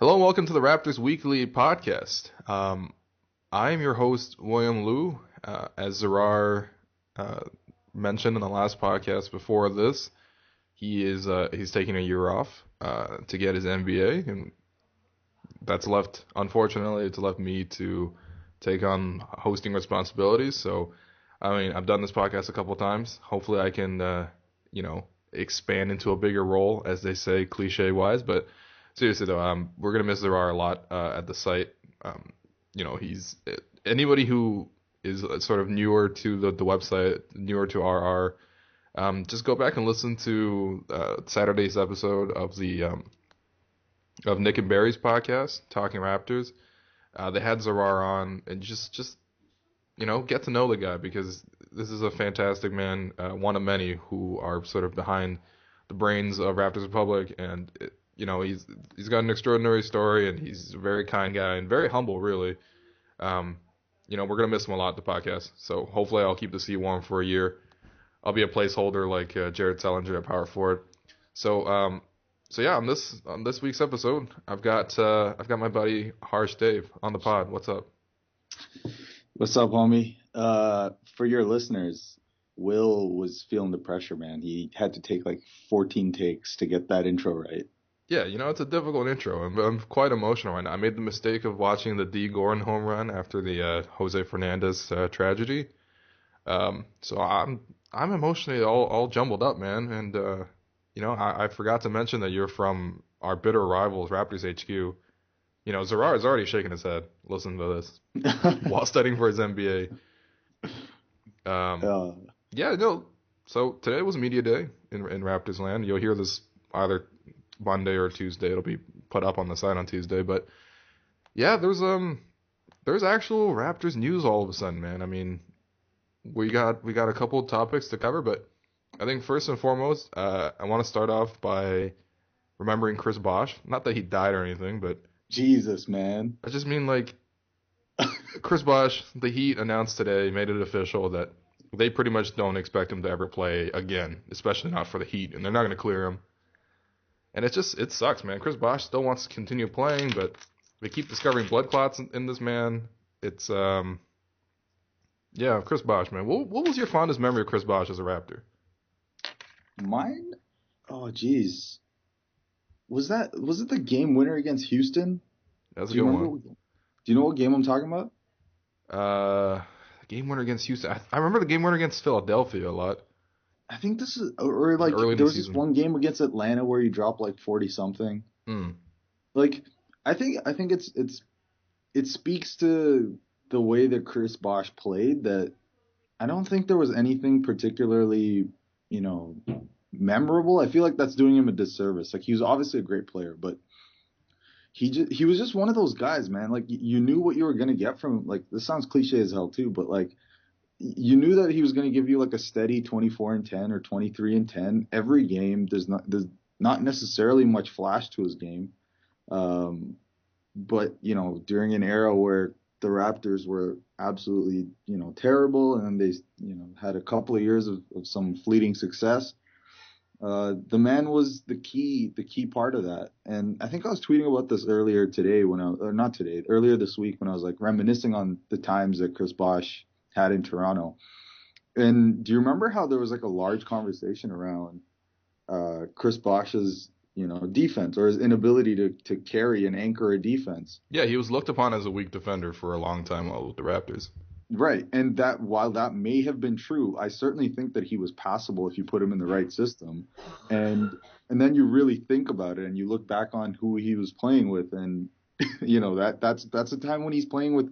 Hello and welcome to the Raptors Weekly Podcast. I am your host, William Liu. As Zarar mentioned in the last podcast before this, he's taking a year off to get his MBA, and unfortunately, it's left me to take on hosting responsibilities. So, I've done this podcast a couple of times. Hopefully, I can, expand into a bigger role, as they say, cliche-wise, but seriously though, we're gonna miss Zarar a lot at the site. He's anybody who is sort of newer to the website, newer to RR. Just go back and listen to Saturday's episode of the of Nick and Barry's podcast, Talking Raptors. They had Zarar on, and just get to know the guy, because this is a fantastic man, one of many who are sort of behind the brains of Raptors Republic, and he's got an extraordinary story, and he's a very kind guy and very humble, really. We're gonna miss him a lot, the podcast. So hopefully I'll keep the seat warm for a year. I'll be a placeholder like Jared Sullinger at power forward. So yeah, on this week's episode, I've got my buddy Harsh Dave on the pod. What's up? What's up, homie? For your listeners, Will was feeling the pressure, man. He had to take like 14 takes to get that intro right. Yeah, it's a difficult intro. I'm quite emotional right now. I made the mistake of watching the D. Gordon home run after the Jose Fernandez tragedy. So I'm emotionally all jumbled up, man. And I forgot to mention that you're from our bitter rivals, Raptors HQ. Zarar is already shaking his head listening to this while studying for his MBA. So today was media day in Raptors land. You'll hear this either Monday or Tuesday. It'll be put up on the site on Tuesday. But yeah, there's actual Raptors news all of a sudden, man. I mean, we got a couple of topics to cover, but I think first and foremost, I want to start off by remembering Chris Bosh. Not that he died or anything, but Jesus, man. I just mean, like, Chris Bosh, the Heat announced today, made it official that they pretty much don't expect him to ever play again, especially not for the Heat, and they're not going to clear him. And it sucks, man. Chris Bosh still wants to continue playing, but they keep discovering blood clots in this man. It's, Chris Bosh, man. What was your fondest memory of Chris Bosh as a Raptor? Mine? Oh, geez. Was it the game winner against Houston? That's a good one. Do you know what game I'm talking about? Game winner against Houston. I remember the game winner against Philadelphia a lot. I think this is, or like there was this one game against Atlanta where he dropped like 40 something. Like I think it speaks to the way that Chris Bosh played, that I don't think there was anything particularly, memorable. I feel like that's doing him a disservice. Like, he was obviously a great player, but he was just one of those guys, man. Like, you knew what you were gonna get from him. Like, this sounds cliche as hell too, but like, you knew that he was going to give you like a steady 24-10 or 23-10 every game. There's not necessarily much flash to his game. But, during an era where the Raptors were absolutely, terrible, and they, had a couple of years of some fleeting success, the man was the key part of that. And I think I was tweeting about this earlier this week when I was like reminiscing on the times that Chris Bosh had in Toronto. And do you remember how there was like a large conversation around Chris Bosh's, defense, or his inability to carry and anchor a defense? Yeah, he was looked upon as a weak defender for a long time while with the Raptors. Right. And that, while that may have been true, I certainly think that he was passable if you put him in the right system. And then you really think about it and you look back on who he was playing with, and that's a time when he's playing with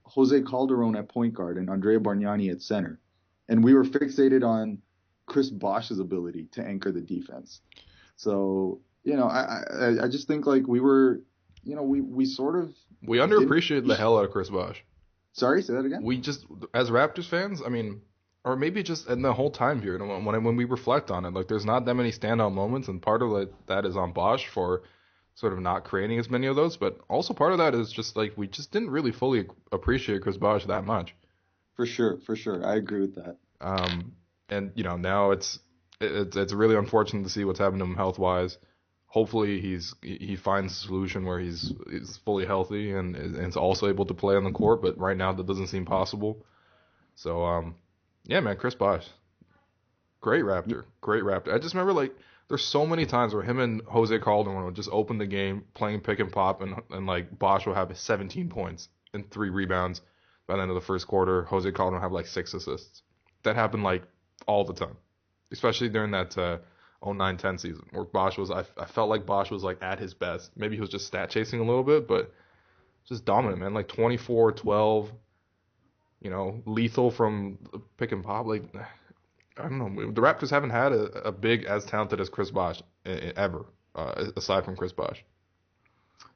Jose Calderon at point guard and Andrea Bargnani at center. And we were fixated on Chris Bosh's ability to anchor the defense. So, I just think like we were, we sort of... We underappreciated the hell out of Chris Bosh. Sorry, say that again? We just, as Raptors fans, or maybe just in the whole time period, when we reflect on it, like, there's not that many standout moments, and part of that is on Bosh for sort of not creating as many of those, but also part of that is just like we just didn't really fully appreciate Chris Bosh that much. For sure. I agree with that. And now it's really unfortunate to see what's happened to him health-wise. hopefully he finds a solution where he's fully healthy and is also able to play on the court. But right now that doesn't seem possible. So yeah, man, Chris Bosh, great Raptor, great Raptor. I just remember like there's so many times where him and Jose Calderon would just open the game playing pick and pop, and like Bosh will have 17 points and 3 rebounds by the end of the first quarter. Jose Calderon will have like 6 assists. That happened like all the time, especially during that 09-10 season where Bosh was. I felt like Bosh was like at his best. Maybe he was just stat chasing a little bit, but just dominant, man. Like 24, 12, lethal from pick and pop. Like I don't know. The Raptors haven't had a big as talented as Chris Bosh ever, aside from Chris Bosh.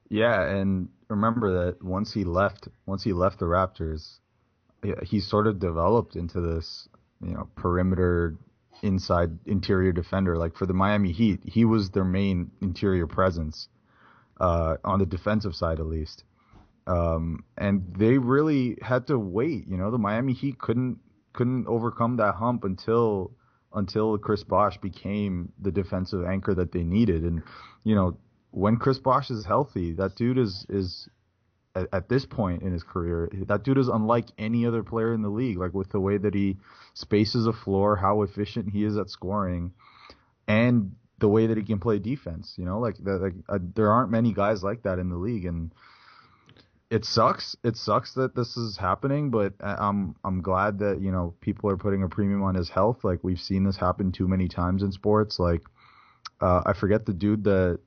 Yeah, and remember that once he left the Raptors, he sort of developed into this, perimeter interior defender. Like for the Miami Heat, he was their main interior presence, on the defensive side at least. And they really had to wait. The Miami Heat couldn't overcome that hump until Chris Bosh became the defensive anchor that they needed. And when Chris Bosh is healthy, that dude is at this point in his career, that dude is unlike any other player in the league. Like with the way that he spaces a floor, how efficient he is at scoring, and the way that he can play defense. There aren't many guys like that in the league, and it sucks. It sucks that this is happening, but I'm glad that people are putting a premium on his health. Like we've seen this happen too many times in sports. Like I forget the dude that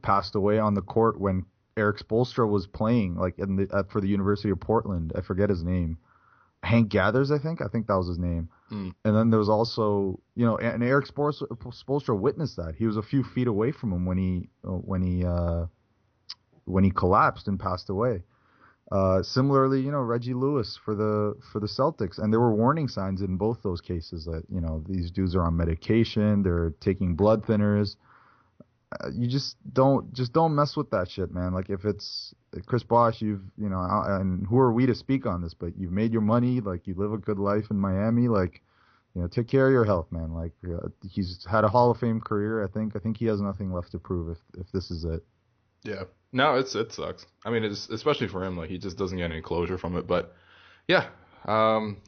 passed away on the court when Eric Spoelstra was playing, like for the University of Portland. I forget his name. Hank Gathers, I think that was his name. And then there was also and Eric Spoelstra witnessed that. He was a few feet away from him when he collapsed and passed away. Similarly, Reggie Lewis for the Celtics, and there were warning signs in both those cases that these dudes are on medication, they're taking blood thinners. You just don't mess with that shit, man. Like if it's Chris Bosh, and who are we to speak on this? But you've made your money, like you live a good life in Miami, like take care of your health, man. Like he's had a Hall of Fame career. I think he has nothing left to prove if this is it. Yeah. No, it sucks. I mean, it's especially for him. Like he just doesn't get any closure from it. But yeah,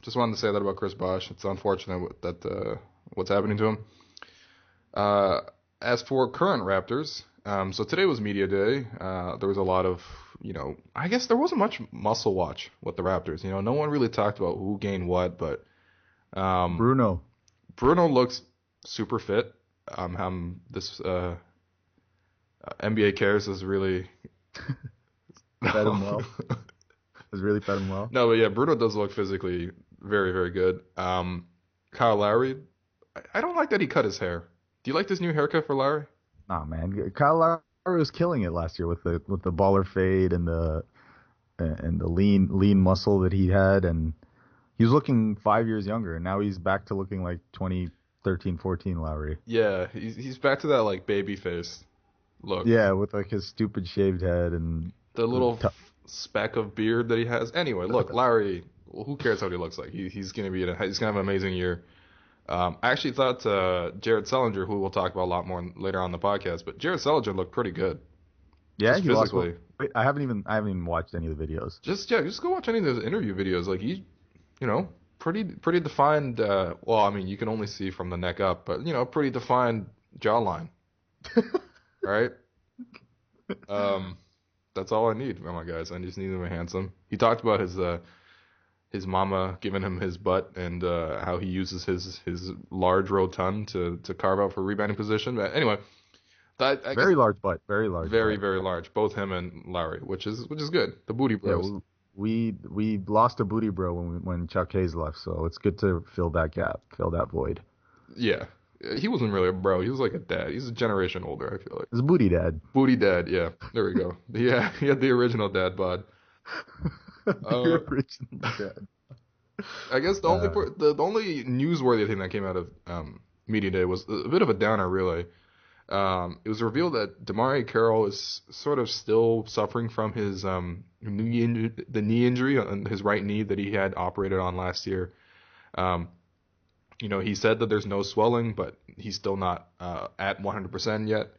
just wanted to say that about Chris Bosh. It's unfortunate that what's happening to him. As for current Raptors, so today was media day. There was a lot of, I guess there wasn't much muscle watch with the Raptors. No one really talked about who gained what, but Bruno looks super fit. This NBA Cares is really fed him well. Has really fed him well. No, but yeah, Bruno does look physically very, very good. Kyle Lowry, I don't like that he cut his hair. Do you like this new haircut for Lowry? Nah, man. Kyle Lowry was killing it last year with the baller fade and the lean muscle that he had, and he was looking 5 years younger, and now he's back to looking like 2013-14 Lowry. Yeah, he's back to that like baby face look. Yeah, with like his stupid shaved head and the little speck of beard that he has. Anyway, look, Lowry. Well, who cares how he looks like? He's gonna have an amazing year. I actually thought Jared Sullinger, who we'll talk about a lot more later on in the podcast, but Jared Sullinger looked pretty good. Yeah, he physically. Wait, I haven't even watched any of the videos. Just go watch any of those interview videos. Like he, pretty defined. Well, I mean, you can only see from the neck up, but pretty defined jawline. Right? That's all I need from my guys. I just need him handsome. He talked about his mama giving him his butt and how he uses his large rotund to carve out for rebounding position. But anyway, very large butt, very large, very large. Both him and Lowry, which is good. The booty bros. Yeah, we lost a booty bro when Chuck Hayes left, so it's good to fill that gap, fill that void. Yeah. He wasn't really a bro. He was like a dad. He's a generation older, I feel like. He's a booty dad. Booty dad, yeah. There we go. Yeah, he had the original dad bod. The original dad. I guess the only newsworthy thing that came out of media day was a bit of a downer, really. It was revealed that DeMarre Carroll is sort of still suffering from his knee injury on his right knee that he had operated on last year. He said that there's no swelling, but he's still not at 100% yet.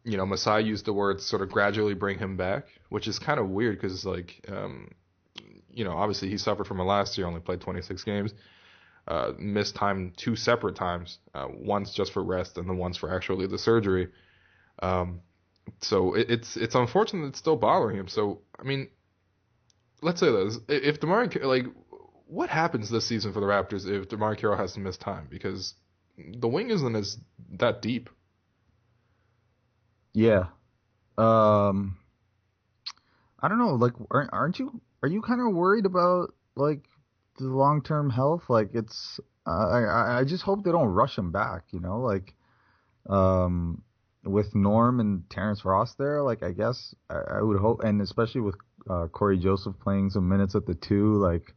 Masai used the words sort of gradually bring him back, which is kind of weird because, like, obviously he suffered from it last year, only played 26 games, missed time 2 separate times, once just for rest and then once for actually the surgery. So it's unfortunate it's still bothering him. So, I mean, let's say this. If DeMarre, like, what happens this season for the Raptors if DeMarre Carroll has to miss time? Because the wing isn't as that deep. Yeah. I don't know. Like, are you kind of worried about, like, the long-term health? Like, it's, I just hope they don't rush him back, like, with Norm and Terrence Ross there, like, I guess I would hope, and especially with Corey Joseph playing some minutes at the 2, like,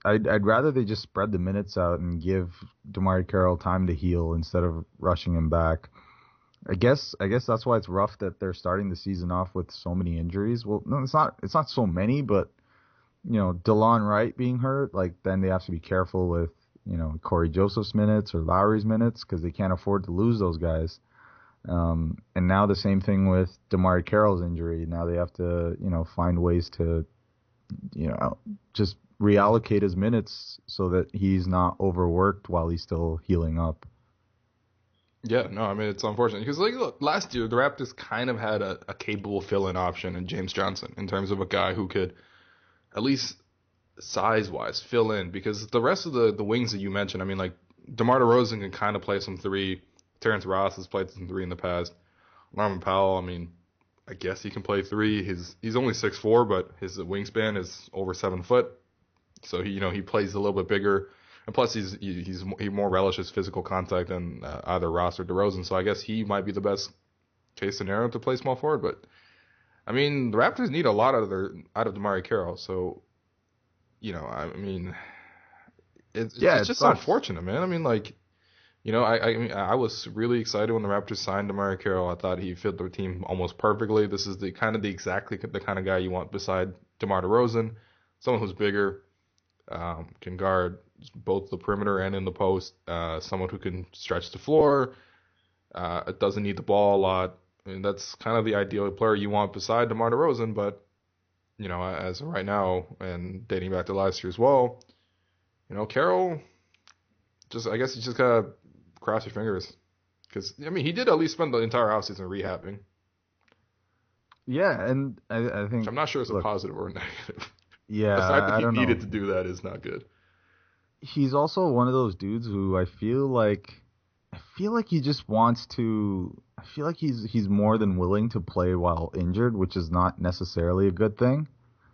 I'd rather they just spread the minutes out and give DeMarre Carroll time to heal instead of rushing him back. I guess that's why it's rough that they're starting the season off with so many injuries. Well, no, it's not so many, but DeLon Wright being hurt, like, then they have to be careful with Corey Joseph's minutes or Lowry's minutes because they can't afford to lose those guys. And now the same thing with DeMarre Carroll's injury. Now they have to find ways to just reallocate his minutes so that he's not overworked while he's still healing up. Yeah, no, I mean, it's unfortunate because, like, look, last year the Raptors kind of had a capable fill-in option in James Johnson in terms of a guy who could, at least size-wise, fill in, because the rest of the wings that you mentioned, I mean, like, DeMar DeRozan can kind of play some 3. Terrence Ross has played some 3 in the past. Norman Powell, I mean, I guess he can play 3. He's only 6'4", but his wingspan is over 7 foot, so he plays a little bit bigger. And plus, he more relishes physical contact than either Ross or DeRozan. So I guess he might be the best case scenario to play small forward. But I mean, the Raptors need a lot out of DeMarre Carroll. So I mean, it's just unfortunate, man. I mean, like, I was really excited when the Raptors signed DeMarre Carroll. I thought he fit the team almost perfectly. This is exactly the kind of guy you want beside DeMar DeRozan, someone who's bigger, can guard both the perimeter and in the post, someone who can stretch the floor, doesn't need the ball a lot. I mean, that's kind of the ideal player you want beside DeMar DeRozan, but, as of right now, and dating back to last year as well, Carroll, I guess you just gotta cross your fingers. Because, I mean, he did at least spend the entire offseason rehabbing. Yeah, and I think... I'm not sure it's a positive or a negative. Yeah, the fact that he needed to do that is not good. He's also one of those dudes who I feel like he just wants to. I feel like he's more than willing to play while injured, which is not necessarily a good thing.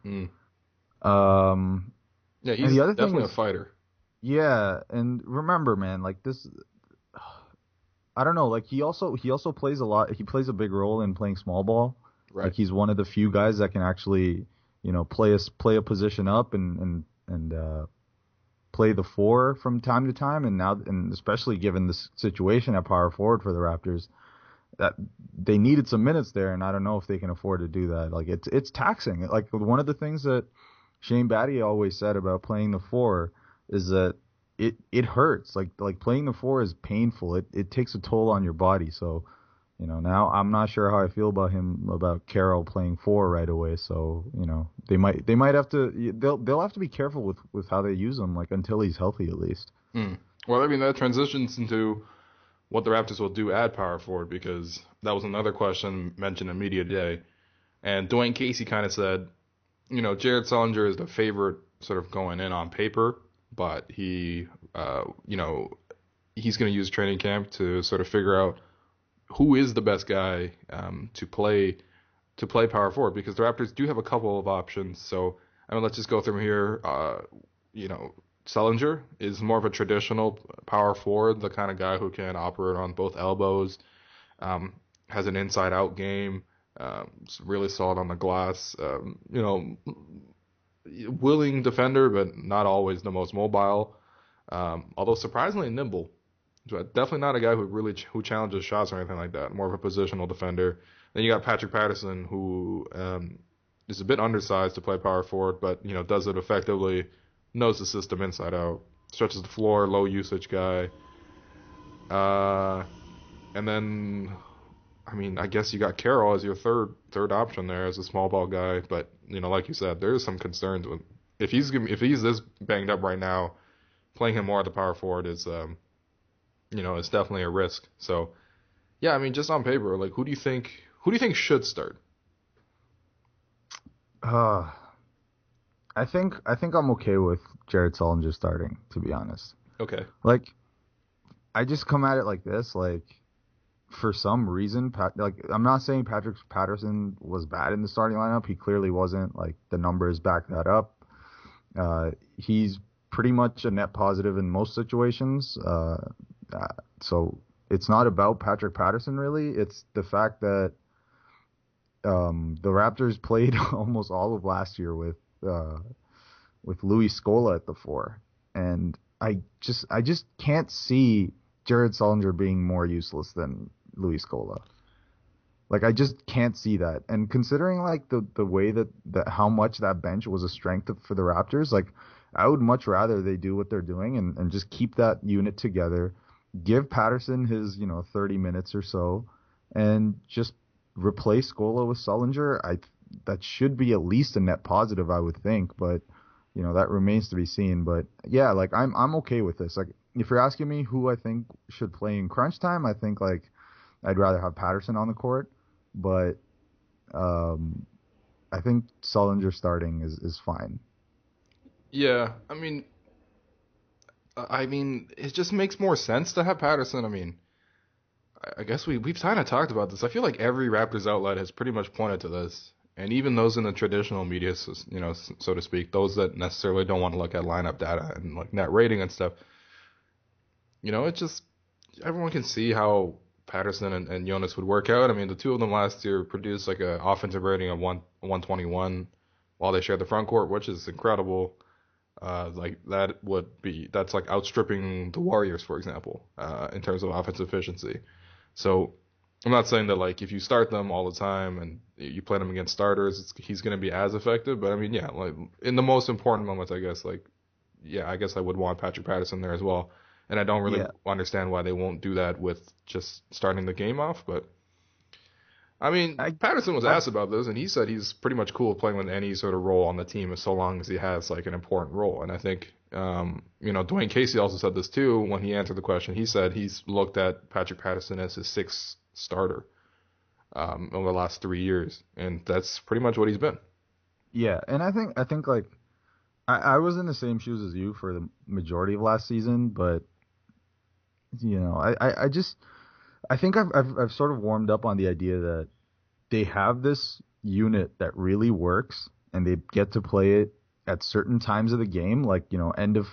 Yeah, he's definitely a fighter. Yeah, and remember, man, like this. I don't know. Like he also plays a lot. He plays a big role in playing small ball. Right. Like he's one of the few guys that can actually, play a position up and play the 4 from time to time, and especially given the situation at power forward for the Raptors, that they needed some minutes there, and I don't know if they can afford to do that. Like it's taxing. Like one of the things that Shane Battier always said about playing the 4 is that it hurts. Like playing the 4 is painful. It takes a toll on your body. So now I'm not sure how I feel about Carroll playing 4 right away. So they might have to they'll have to be careful with how they use him, like until he's healthy at least. Well, I mean, that transitions into what the Raptors will do at power forward, because that was another question mentioned in media today, and Dwayne Casey kind of said, Jared Sullinger is the favorite sort of going in on paper, but he he's going to use training camp to sort of figure out who is the best guy to play power forward, because the Raptors do have a couple of options. So, I mean, let's just go through here. Sullinger is more of a traditional power forward, the kind of guy who can operate on both elbows, has an inside-out game, really solid on the glass, willing defender, but not always the most mobile, although surprisingly nimble. But definitely not a guy who challenges shots or anything like that. More of a positional defender. Then you got Patrick Patterson, who is a bit undersized to play power forward, but does it effectively. Knows the system inside out. Stretches the floor, low usage guy. And And then, I mean, I guess you got Carroll as your third option there as a small ball guy. But like you said, there's some concerns with if he's this banged up right now, playing him more at the power forward is it's definitely a risk. So yeah, I mean, just on paper, like who do you think should start? I think I'm okay with Jared Sullinger starting, to be honest. Okay. Like, I just come at it like this, like, for some reason, I'm not saying Patrick Patterson was bad in the starting lineup. He clearly wasn't. Like, the numbers back that up. He's pretty much a net positive in most situations. So it's not about Patrick Patterson, really. It's the fact that the Raptors played almost all of last year with Louis Scola at the 4, and I just can't see Jared Sullinger being more useless than Louis Scola. Like, I just can't see that. And considering like the way that how much that bench was a strength for the Raptors, like I would much rather they do what they're doing and just keep that unit together, give Patterson his 30 minutes or so, and just replace Scola with Sullinger. That should be at least a net positive, I would think, but that remains to be seen. But yeah, like I'm okay with this. Like, if you're asking me who I think should play in crunch time, I think like I'd rather have Patterson on the court, but I think Sullinger starting is fine. Yeah, I mean, it just makes more sense to have Patterson. I mean, I guess we've kind of talked about this. I feel like every Raptors outlet has pretty much pointed to this, and even those in the traditional media, so to speak, those that necessarily don't want to look at lineup data and like net rating and stuff. It's just everyone can see how Patterson and Jonas would work out. I mean, the two of them last year produced like an offensive rating of 121 while they shared the front court, which is incredible. That's like outstripping the Warriors, for example, in terms of offensive efficiency. So I'm not saying that like if you start them all the time and you play them against starters, he's going to be as effective. But I mean, yeah, like in the most important moments, I guess I would want Patrick Patterson there as well. And I don't really understand why they won't do that with just starting the game off. But I mean, Patterson was asked about this, and he said he's pretty much cool with playing with any sort of role on the team, so long as he has like an important role. And I think, Dwayne Casey also said this too when he answered the question. He said he's looked at Patrick Patterson as his sixth starter over the last 3 years, and that's pretty much what he's been. Yeah, and I think like I was in the same shoes as you for the majority of last season, but I think I've sort of warmed up on the idea that they have this unit that really works, and they get to play it at certain times of the game, like end of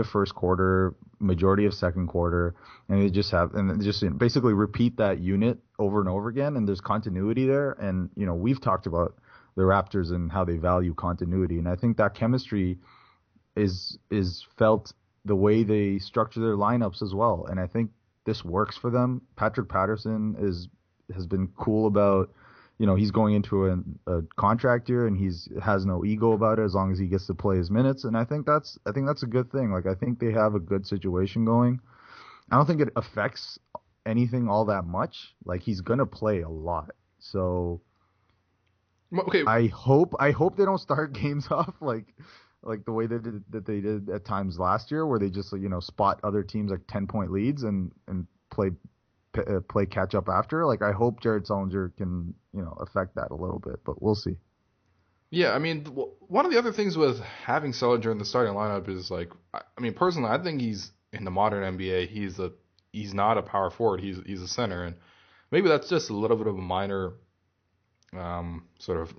first quarter, majority of second quarter, and they just basically repeat that unit over and over again, and there's continuity there. And we've talked about the Raptors and how they value continuity, and I think that chemistry is felt the way they structure their lineups as well, and I think this works for them. Patrick Patterson has been cool about, he's going into a contract year, and has no ego about it as long as he gets to play his minutes. And I think that's a good thing. Like, I think they have a good situation going. I don't think it affects anything all that much. Like, he's gonna play a lot. So okay. I hope they don't start games off like the way that they did at times last year, where they just spot other teams like 10-point leads and play catch up after. Like, I hope Jared Sullinger can affect that a little bit, but we'll see. Yeah, I mean, one of the other things with having Sullinger in the starting lineup is like, I mean, personally, I think he's in the modern NBA. He's not a power forward. He's a center, and maybe that's just a little bit of a minor sort of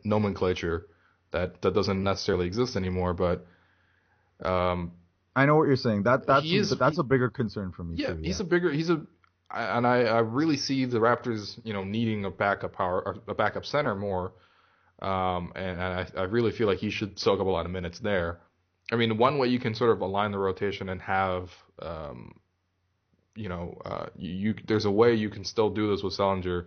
nomenclature that doesn't necessarily exist anymore, but I know what you're saying. That's a bigger concern for me. Yeah, too. I really see the Raptors, needing a backup center more, and I really feel like he should soak up a lot of minutes there. I mean, one way you can sort of align the rotation and have, there's a way you can still do this with Sullinger,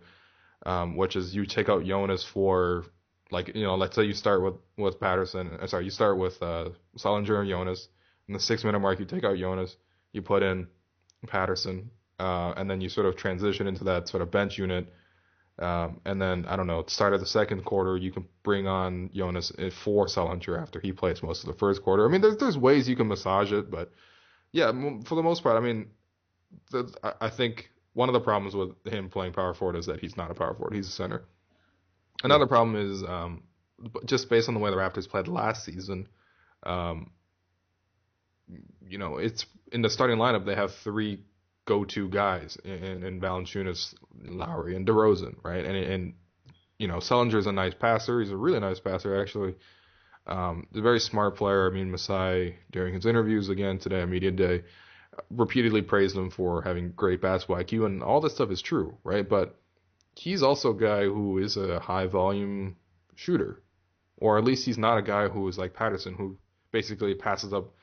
which is you take out Jonas for. Like, let's say you start with Patterson. Sorry, you start with Sullinger and Jonas. In the 6-minute mark, you take out Jonas. You put in Patterson. and then you sort of transition into that sort of bench unit. And then, I don't know, at the start of the second quarter, you can bring on Jonas for Sullinger after he plays most of the first quarter. I mean, there's ways you can massage it, but yeah, for the most part, I mean, I think one of the problems with him playing power forward is that he's not a power forward. He's a center. Another problem is just based on the way the Raptors played last season, it's in the starting lineup, they have three go-to guys in Valanciunas, Lowry, and DeRozan, right? And Sullinger's a nice passer. He's a really nice passer, actually. He's a very smart player. I mean, Masai, during his interviews again today at Media Day, repeatedly praised him for having great basketball IQ, and all this stuff is true, right? But he's also a guy who is a high-volume shooter, or at least he's not a guy who is like Patterson, who basically passes up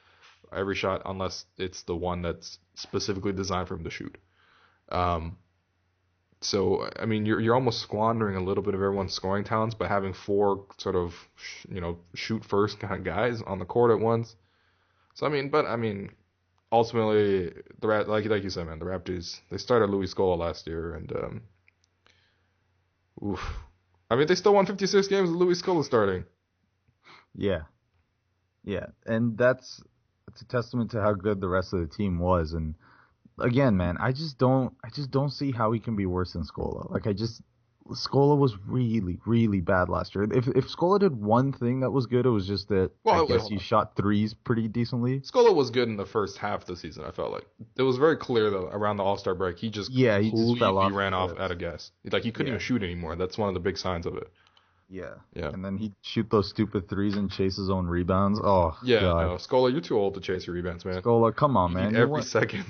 every shot unless it's the one that's specifically designed for him to shoot. So, I mean, you're almost squandering a little bit of everyone's scoring talents by having four sort of, shoot first kind of guys on the court at once. So, I mean, ultimately, like you said, man, the Raptors, they started Louis Scola last year, and I mean, they still won 56 games with Louis Scola starting. Yeah, and that's a testament to how good the rest of the team was. And again, man, I just don't see how he can be worse than Scola. Scola was really, really bad last year. If Scola did one thing that was good, it was just that I guess he shot threes pretty decently. Scola was good in the first half of the season, I felt like. It was very clear, though, around the All-Star break, he just fell off. He ran off out of gas. Like, he couldn't even shoot anymore. That's one of the big signs of it. Yeah. And then he'd shoot those stupid threes and chase his own rebounds. Oh, yeah, God. No, Scola, you're too old to chase your rebounds, man. Scola, come on, man. Every second.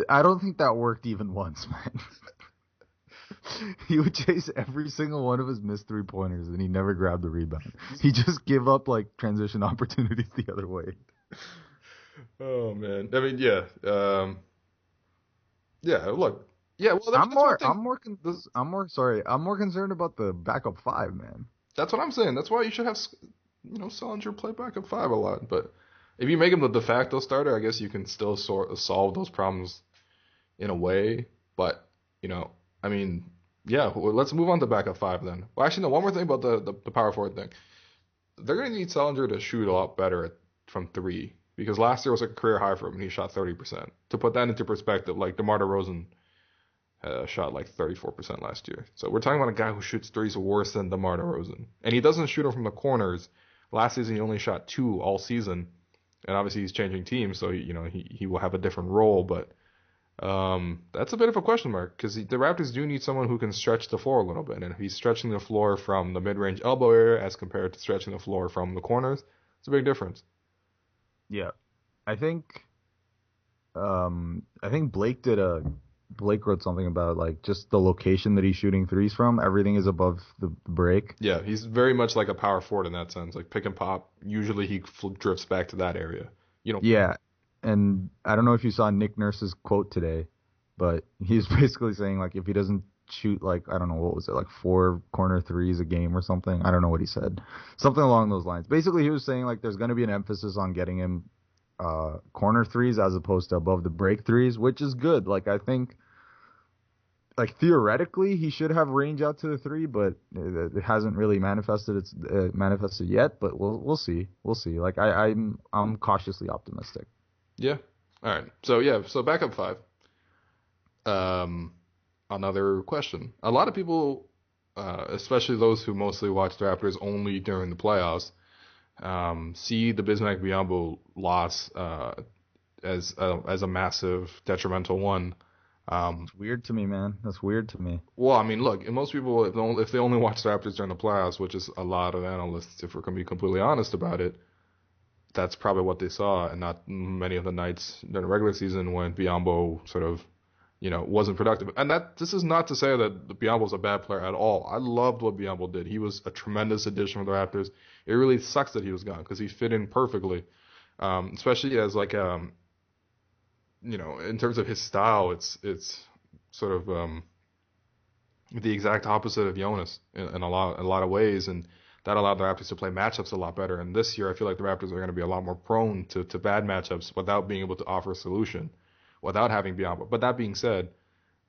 I don't think that worked even once, man. He would chase every single one of his missed three-pointers, and he never grabbed the rebound. He just gave up, transition opportunities the other way. Oh, man. I mean, yeah. Look. Yeah, well, I'm more concerned about the backup five, man. That's what I'm saying. That's why you should have, Sullinger play backup five a lot. But if you make him the de facto starter, I guess you can still solve those problems in a way. But, I mean, yeah, let's move on to backup five then. Well, actually, no, one more thing about the power forward thing. They're going to need Sullinger to shoot a lot better from three, because last year was a career high for him, and he shot 30%. To put that into perspective, DeMarre DeRozan shot 34% last year. So we're talking about a guy who shoots threes worse than DeMarre DeRozan. And he doesn't shoot them from the corners. Last season, he only shot 2 all season. And obviously, he's changing teams, so he will have a different role. But that's a bit of a question mark, because the Raptors do need someone who can stretch the floor a little bit. And if he's stretching the floor from the mid-range elbow area as compared to stretching the floor from the corners, it's a big difference. Yeah. I think Blake wrote something about just the location that he's shooting threes from. Everything is above the break. Yeah, he's very much like a power forward in that sense. Like pick and pop, usually he drifts back to that area. Yeah, and I don't know if you saw Nick Nurse's quote today, but he's basically saying if he doesn't shoot I don't know, what was it, 4 corner threes a game or something. I don't know what he said. Something along those lines. Basically, he was saying there's going to be an emphasis on getting him corner threes as opposed to above the break threes, which is good. I think theoretically he should have range out to the three, but it hasn't really manifested yet. But we'll see. I'm cautiously optimistic. Yeah. All right. So backup five. Another question. A lot of people, especially those who mostly watch the Raptors only during the playoffs, see the Bismack Biyombo loss as a massive detrimental one. It's weird to me, man. That's weird to me. Well, I mean, look, and most people, if they only watch the Raptors during the playoffs, which is a lot of analysts, if we're going to be completely honest about it, that's probably what they saw, and not many of the nights during the regular season when Biyombo sort of, wasn't productive. And this is not to say that Biyombo's a bad player at all. I loved what Biyombo did. He was a tremendous addition for the Raptors. It really sucks that he was gone because he fit in perfectly, especially as in terms of his style, it's sort of the exact opposite of Jonas in a lot of ways, and that allowed the Raptors to play matchups a lot better. And this year, I feel like the Raptors are going to be a lot more prone to bad matchups without being able to offer a solution, without having Biyombo. But that being said,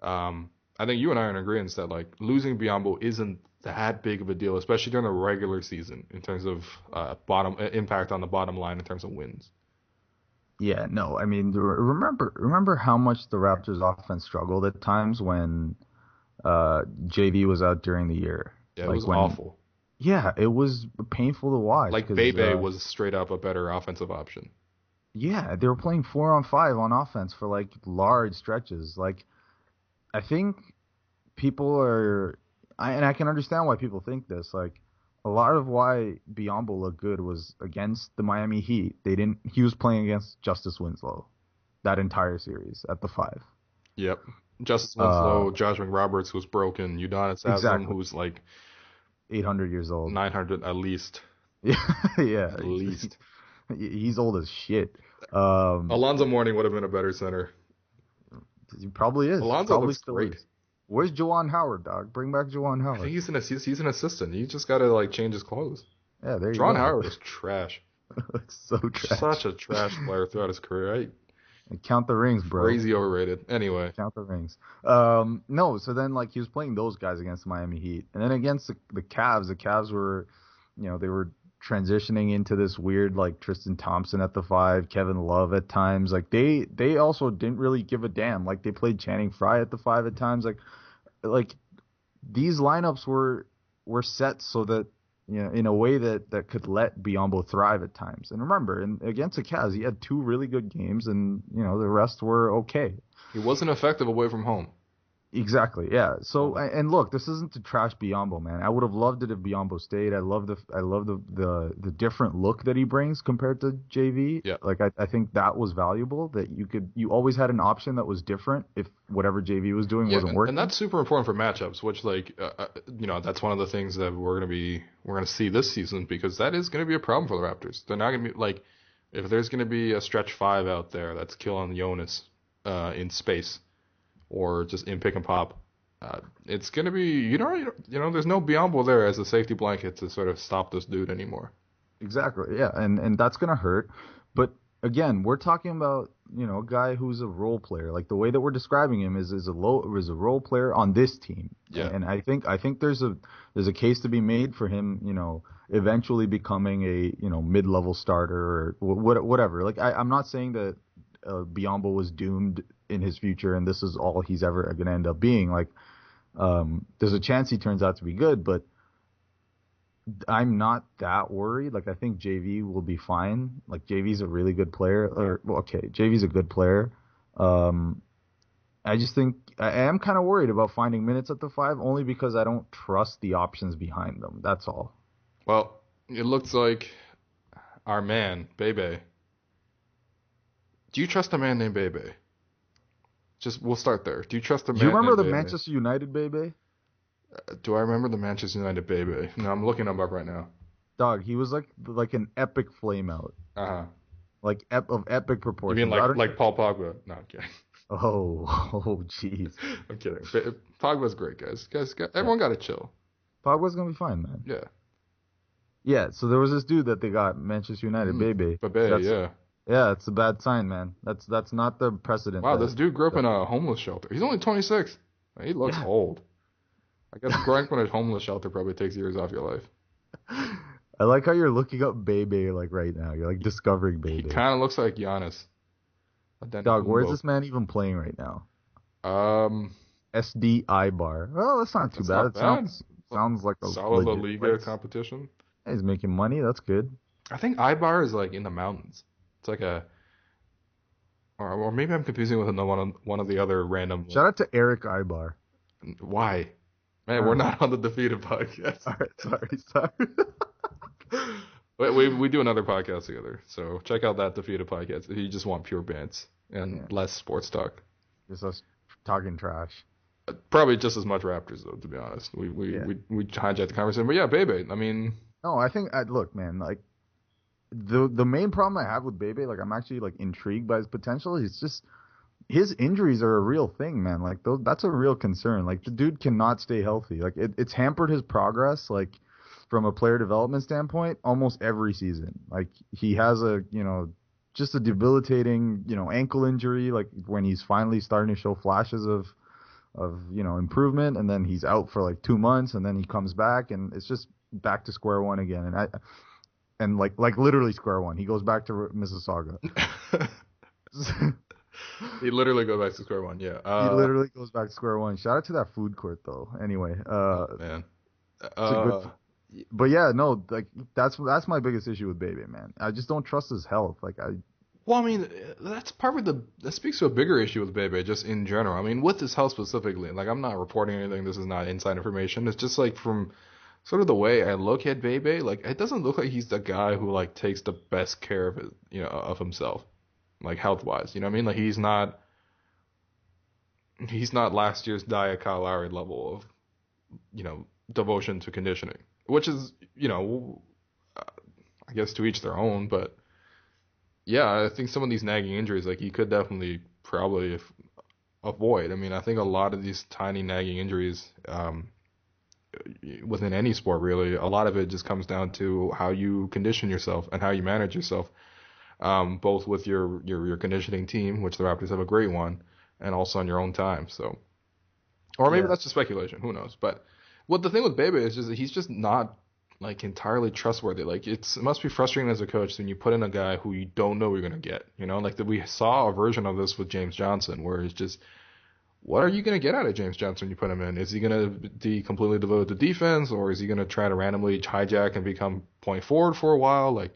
I think you and I are in agreement that like losing Biyombo isn't that big of a deal, especially during the regular season in terms of bottom impact on the bottom line in terms of wins. Yeah, no, I mean, remember how much the Raptors offense struggled at times when JV was out during the year. Yeah, it was awful. Yeah, it was painful to watch. Like Bebe was straight up a better offensive option. Yeah, they were playing 4-on-5 on offense for like large stretches. Like, I think people and I can understand why people think this. Like, a lot of why Biyombo looked good was against the Miami Heat. He was playing against Justice Winslow that entire series at the 5. Yep. Justice Winslow, Josh McRoberts, who's broken, Udonis Haslam, who's like 800 years old. 900 at least. Yeah. At least. He's old as shit. Alonzo Mourning would have been a better center. He probably is. Alonzo probably looks great. Is. Where's Juwan Howard, dog? Bring back Juwan Howard. I think he's an assistant. You just gotta like change his clothes. Yeah, there you go. Juwan go. Howard was trash. So trash. Such a trash player throughout his career. Count the rings, bro. Crazy overrated. Anyway. Count the rings. No, so then like he was playing those guys against the Miami Heat. And then against the Cavs were, they were transitioning into this weird like Tristan Thompson at the 5, Kevin Love at times. Like they also didn't really give a damn. Like they played Channing Frye at the 5 at times. Like these lineups were set so that in a way that could let Biyombo thrive at times. And remember, against the Cavs, he had 2 really good games, and the rest were okay. He wasn't effective away from home. Exactly, yeah. So and look, this isn't to trash Biyombo, man. I would have loved it if Biyombo stayed. I love the different look that he brings compared to JV. Yeah. Like I think that was valuable. That you always had an option that was different if whatever JV was doing wasn't working. And that's super important for matchups, which that's one of the things that we're gonna see this season, because that is gonna be a problem for the Raptors. They're not gonna be like, if there's gonna be a stretch 5 out there that's killing Jonas in space, or just in pick and pop, it's going to be, there's no Biyombo there as a safety blanket to sort of stop this dude anymore. Exactly, yeah, and that's going to hurt. But again, we're talking about, a guy who's a role player. Like the way that we're describing him is a role player on this team. Yeah. And I think there's a case to be made for him, eventually becoming a, mid-level starter or whatever. Like I'm not saying that Biyombo was doomed in his future and this is all he's ever going to end up being. Like, there's a chance he turns out to be good, but I'm not that worried. Like, I think JV will be fine. Like, JV's a really good player. JV's a good player. I just think I am kind of worried about finding minutes at the 5, only because I don't trust the options behind them. That's all. Well, it looks like our man, Bebe. Do you trust a man named Bebe? We'll start there. Do you trust a man? Do you remember the Bebe? Manchester United Bebe? Do I remember the Manchester United Bebe? No, I'm looking him up right now. Dog, he was like an epic flameout. Like of epic proportions. You mean like Paul Pogba? No, I'm kidding. Oh, jeez. I'm kidding. Pogba's great, guys. Everyone got to chill. Pogba's gonna be fine, man. Yeah. Yeah. So there was this dude that they got, Manchester United, Bebe. Bebe, yeah. Yeah, it's a bad sign, man. That's not the precedent. Wow, this dude grew up in a homeless shelter. He's only 26. He looks old. I guess growing up in a homeless shelter probably takes years off your life. I like how you're looking up Bebe like right now. You're like discovering Bebe. He kind of looks like Giannis. Dog, where's this man even playing right now? SD Ibar. Well, that's not too bad. It sounds like a solid La Liga competition. Yeah, he's making money. That's good. I think Ibar is like in the mountains. It's like or maybe I'm confusing with one of the other random. Shout out to Eric Ibar. Why? Man, we're not on the Defeated podcast. All right, sorry. we do another podcast together, so check out that Defeated podcast if you just want pure bants and less sports talk. Just us talking trash. Probably just as much Raptors though, to be honest. We hijacked the conversation, but yeah, Bebe. I mean, no, I think look, man, like. The main problem I have with Bebe, like I'm actually like intrigued by his potential. It's just his injuries are a real thing, man. Like that's a real concern. Like the dude cannot stay healthy. Like it's hampered his progress. Like from a player development standpoint, almost every season. Like he has a just a debilitating, ankle injury, like when he's finally starting to show flashes of improvement, and then he's out for like 2 months, and then he comes back, and it's just back to square one again. And like literally square one. He goes back to Mississauga. He literally goes back to square one. Yeah. He literally goes back to square one. Shout out to that food court though. Anyway. Man. But yeah, no, like that's my biggest issue with Bebe, man. I just don't trust his health. Well, I mean, that speaks to a bigger issue with Bebe, just in general. I mean, with his health specifically, like I'm not reporting anything. This is not inside information. It's just like from sort of the way I look at Bebe, like it doesn't look like he's the guy who like takes the best care of his, of himself, like health wise. You know what I mean? Like he's not last year's Kyle Lowry level of, devotion to conditioning, which is, I guess to each their own, but. Yeah, I think some of these nagging injuries, like you could definitely probably avoid. I mean, I think a lot of these tiny nagging injuries, within any sport really, a lot of it just comes down to how you condition yourself and how you manage yourself, both with your conditioning team, which the Raptors have a great one, and also on your own time. So, or maybe that's just speculation. Who knows? But what the thing with Bebe is just that he's just not like entirely trustworthy. Like it must be frustrating as a coach when you put in a guy who you don't know you're gonna get. Like we saw a version of this with James Johnson, where it's just, what are you gonna get out of James Johnson when you put him in? Is he gonna be completely devoted to defense, or is he gonna try to randomly hijack and become point forward for a while? Like,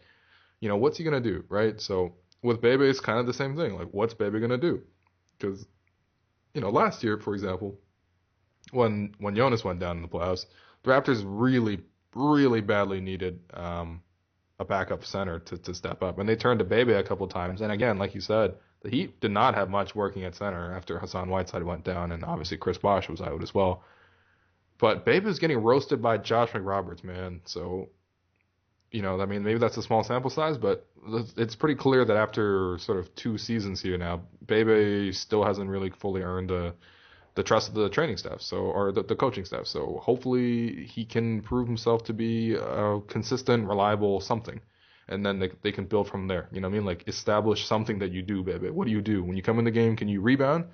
what's he gonna do, right? So with Bebe, it's kind of the same thing. Like, what's Bebe gonna do? Because, last year, for example, when Jonas went down in the playoffs, the Raptors really badly needed a backup center to step up, and they turned to Bebe a couple times. And again, like you said, the Heat did not have much working at center after Hassan Whiteside went down, and obviously Chris Bosh was out as well. But Bebe is getting roasted by Josh McRoberts, man. So, I mean, maybe that's a small sample size, but it's pretty clear that after sort of 2 seasons here now, Bebe still hasn't really fully earned the trust of the training staff, or the coaching staff. So hopefully he can prove himself to be a consistent, reliable something, and then they can build from there. You know what I mean? Like establish something that you do, baby. What do you do when you come in the game? Can you rebound?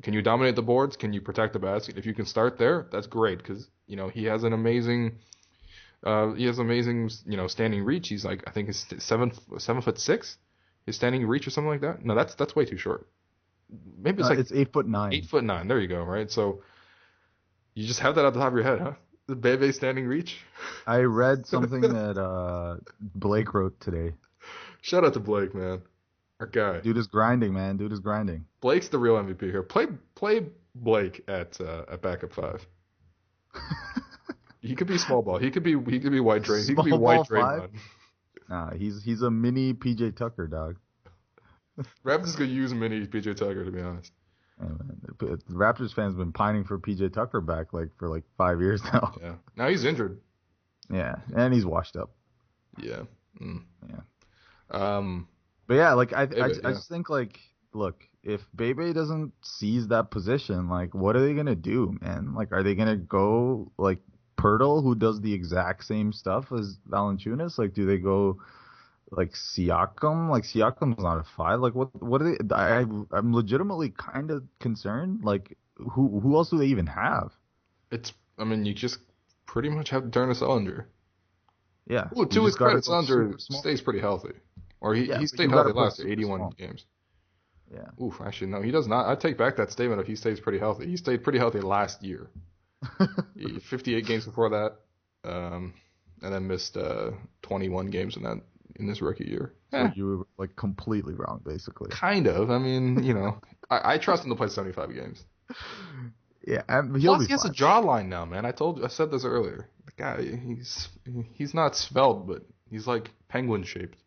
Can you dominate the boards? Can you protect the basket? If you can start there, that's great, because he has an amazing. Standing reach. He's like, I think he's 7'6", his standing reach or something like that. No, that's way too short. Maybe it's 8'9". 8'9". There you go. Right. So you just have that at the top of your head, huh? The Bebe standing reach. I read something that Blake wrote today. Shout out to Blake, man. Our guy. Dude is grinding, man. Dude is grinding. Blake's the real MVP here. Play Blake at backup 5. He could be small ball. He could be white Draymond. He could be white Draymond. Nah, he's a mini PJ Tucker, dog. Raptors could use mini PJ Tucker, to be honest. The Raptors fans have been pining for PJ Tucker back for 5 years now. Yeah. Now he's injured. Yeah, and he's washed up. Yeah. Mm. Yeah. But yeah, I just think look, if Bebe doesn't seize that position, what are they gonna do, man? Are they gonna go Pirtle, who does the exact same stuff as Valanciunas? Do they go Siakam? Siakam's not a 5. What are they? I'm legitimately kind of concerned. Who else do they even have? You just pretty much have to turn to Sullinger. Yeah. Well, to his credit, Sullinger stays pretty healthy. Or he stayed healthy last year, 81 games. Yeah. Oof, actually, no, he does not. I take back that statement if he stays pretty healthy. He stayed pretty healthy last year. 58 games before that, and then missed 21 games in this rookie year. So you were completely wrong, basically. Kind of. I trust him to play 75 games. Yeah, plus he has a jawline now, man. I said this earlier. The guy, he's not svelte, but he's penguin shaped.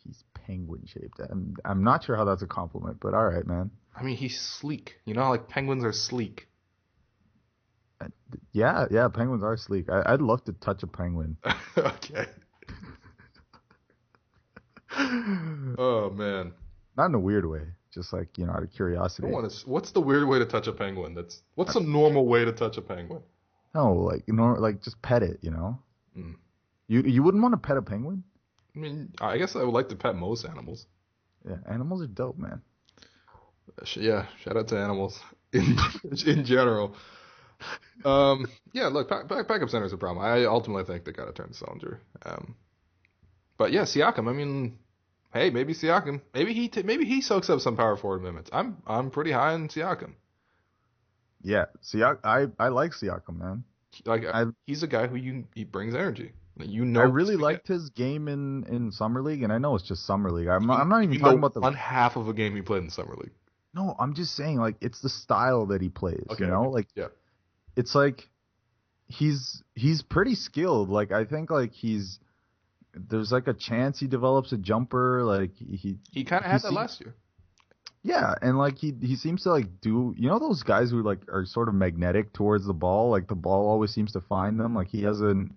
He's penguin shaped. I'm not sure how that's a compliment, but all right, man. He's sleek. How penguins are sleek. Yeah, penguins are sleek. I'd love to touch a penguin. Okay. Oh man. Not in a weird way, just out of curiosity. What's the weird way to touch a penguin? What's a normal way to touch a penguin? No, just pet it. Mm. You wouldn't want to pet a penguin? I mean, I guess I would like to pet most animals. Yeah, animals are dope, man. Yeah, shout out to animals in general. Yeah, look, backup center is a problem. I ultimately think they got to turn to Sullinger. But yeah, Siakam. I mean, hey, maybe Siakam. Maybe he soaks up some power forward minutes. I'm pretty high on Siakam. Yeah, I like Siakam, man. Like he's a guy who he brings energy. I really liked his game in summer league, and I know it's just summer league. I'm not even talking about the one half of a game he played in summer league. No, I'm just saying, like, it's the style that he plays. Okay, you know, like yeah. It's like he's pretty skilled. Like I think like there's like a chance he develops a jumper. Like he kind of had that last year. Yeah, and like he seems to like do, you know, those guys who like are sort of magnetic towards the ball. Like the ball always seems to find them. Like he has the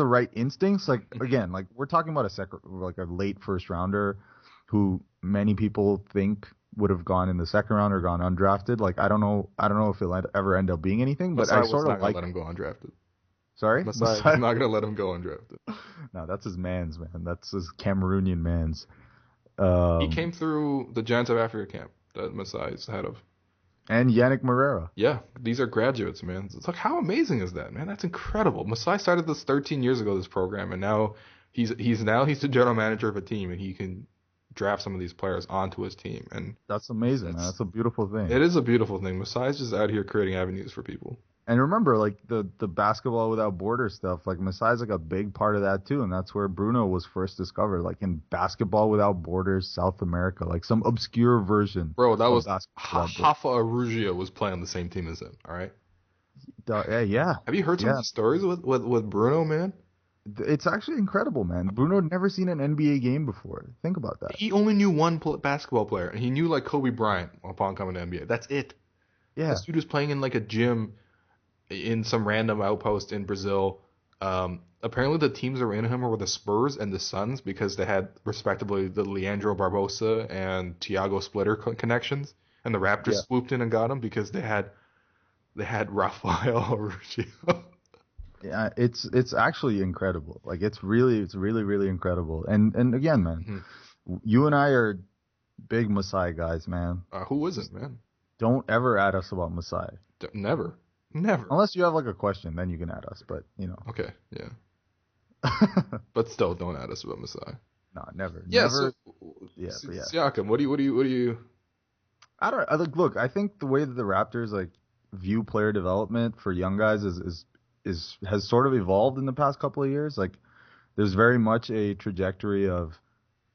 right instincts. Like again, like we're talking about a late first rounder who many people think would have gone in the second round or gone undrafted. Like I don't know if he'll ever end up being anything, but I sort of like let him go undrafted. Sorry? I'm not gonna let him go undrafted. No, that's his man's, man. That's his Cameroonian man's. He came through the Giants of Africa camp that Masai is head of. And Yannick Morera. Yeah, these are graduates, man. It's like, how amazing is that, man? That's incredible. Masai started this 13 years ago, this program, and now he's the general manager of a team, and he can draft some of these players onto his team. And that's amazing, man. That's a beautiful thing. It is a beautiful thing. Masai's just out here creating avenues for people. And remember, like the basketball without borders stuff, like Masai's like a big part of that too, and that's where Bruno was first discovered, like in basketball without borders, South America, like some obscure version. Bro, that was Hafa Arugia was playing on the same team as him. All right. Yeah. Have you heard some of the stories with Bruno, man? It's actually incredible, man. Bruno had never seen an NBA game before. Think about that. He only knew one basketball player, and he knew like Kobe Bryant upon coming to NBA. That's it. Yeah. This dude was playing in like a gym in some random outpost in Brazil. Apparently the teams that were in him were the Spurs and the Suns because they had respectively the Leandro Barbosa and Thiago Splitter connections, and the Raptors swooped in and got him because they had Rafael Arugia. Yeah, it's actually incredible. Like it's really incredible. And again, man, you and I are big Masai guys, man. Who isn't, man? Don't ever add us about Masai. Never. Unless you have like a question, then you can add us. But you know. Okay. Yeah. But still, don't add us about Masai. No, never. Yeah. Never. So, Siakam, what do you? I don't look. I think the way that the Raptors like view player development for young guys has sort of evolved in the past couple of years. Like, there's very much a trajectory of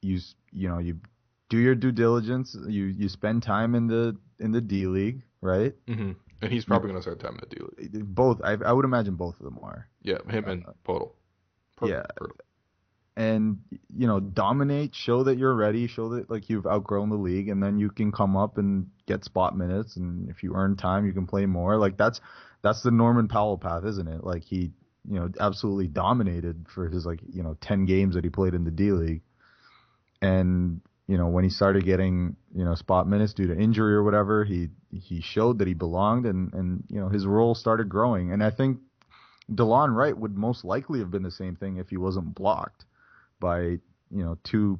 you do your due diligence. You spend time in the D League, right? Mm-hmm. And he's probably going to start time in the D League. Both, I would imagine both of them are. Yeah, him and Podol. Yeah. And, dominate, show that you're ready, show that, like, you've outgrown the league, and then you can come up and get spot minutes, and if you earn time, you can play more. Like, that's the Norman Powell path, isn't it? Like, he, absolutely dominated for his, 10 games that he played in the D-League. And, when he started getting, spot minutes due to injury or whatever, he showed that he belonged, and his role started growing. And I think DeLon Wright would most likely have been the same thing if he wasn't blocked by, two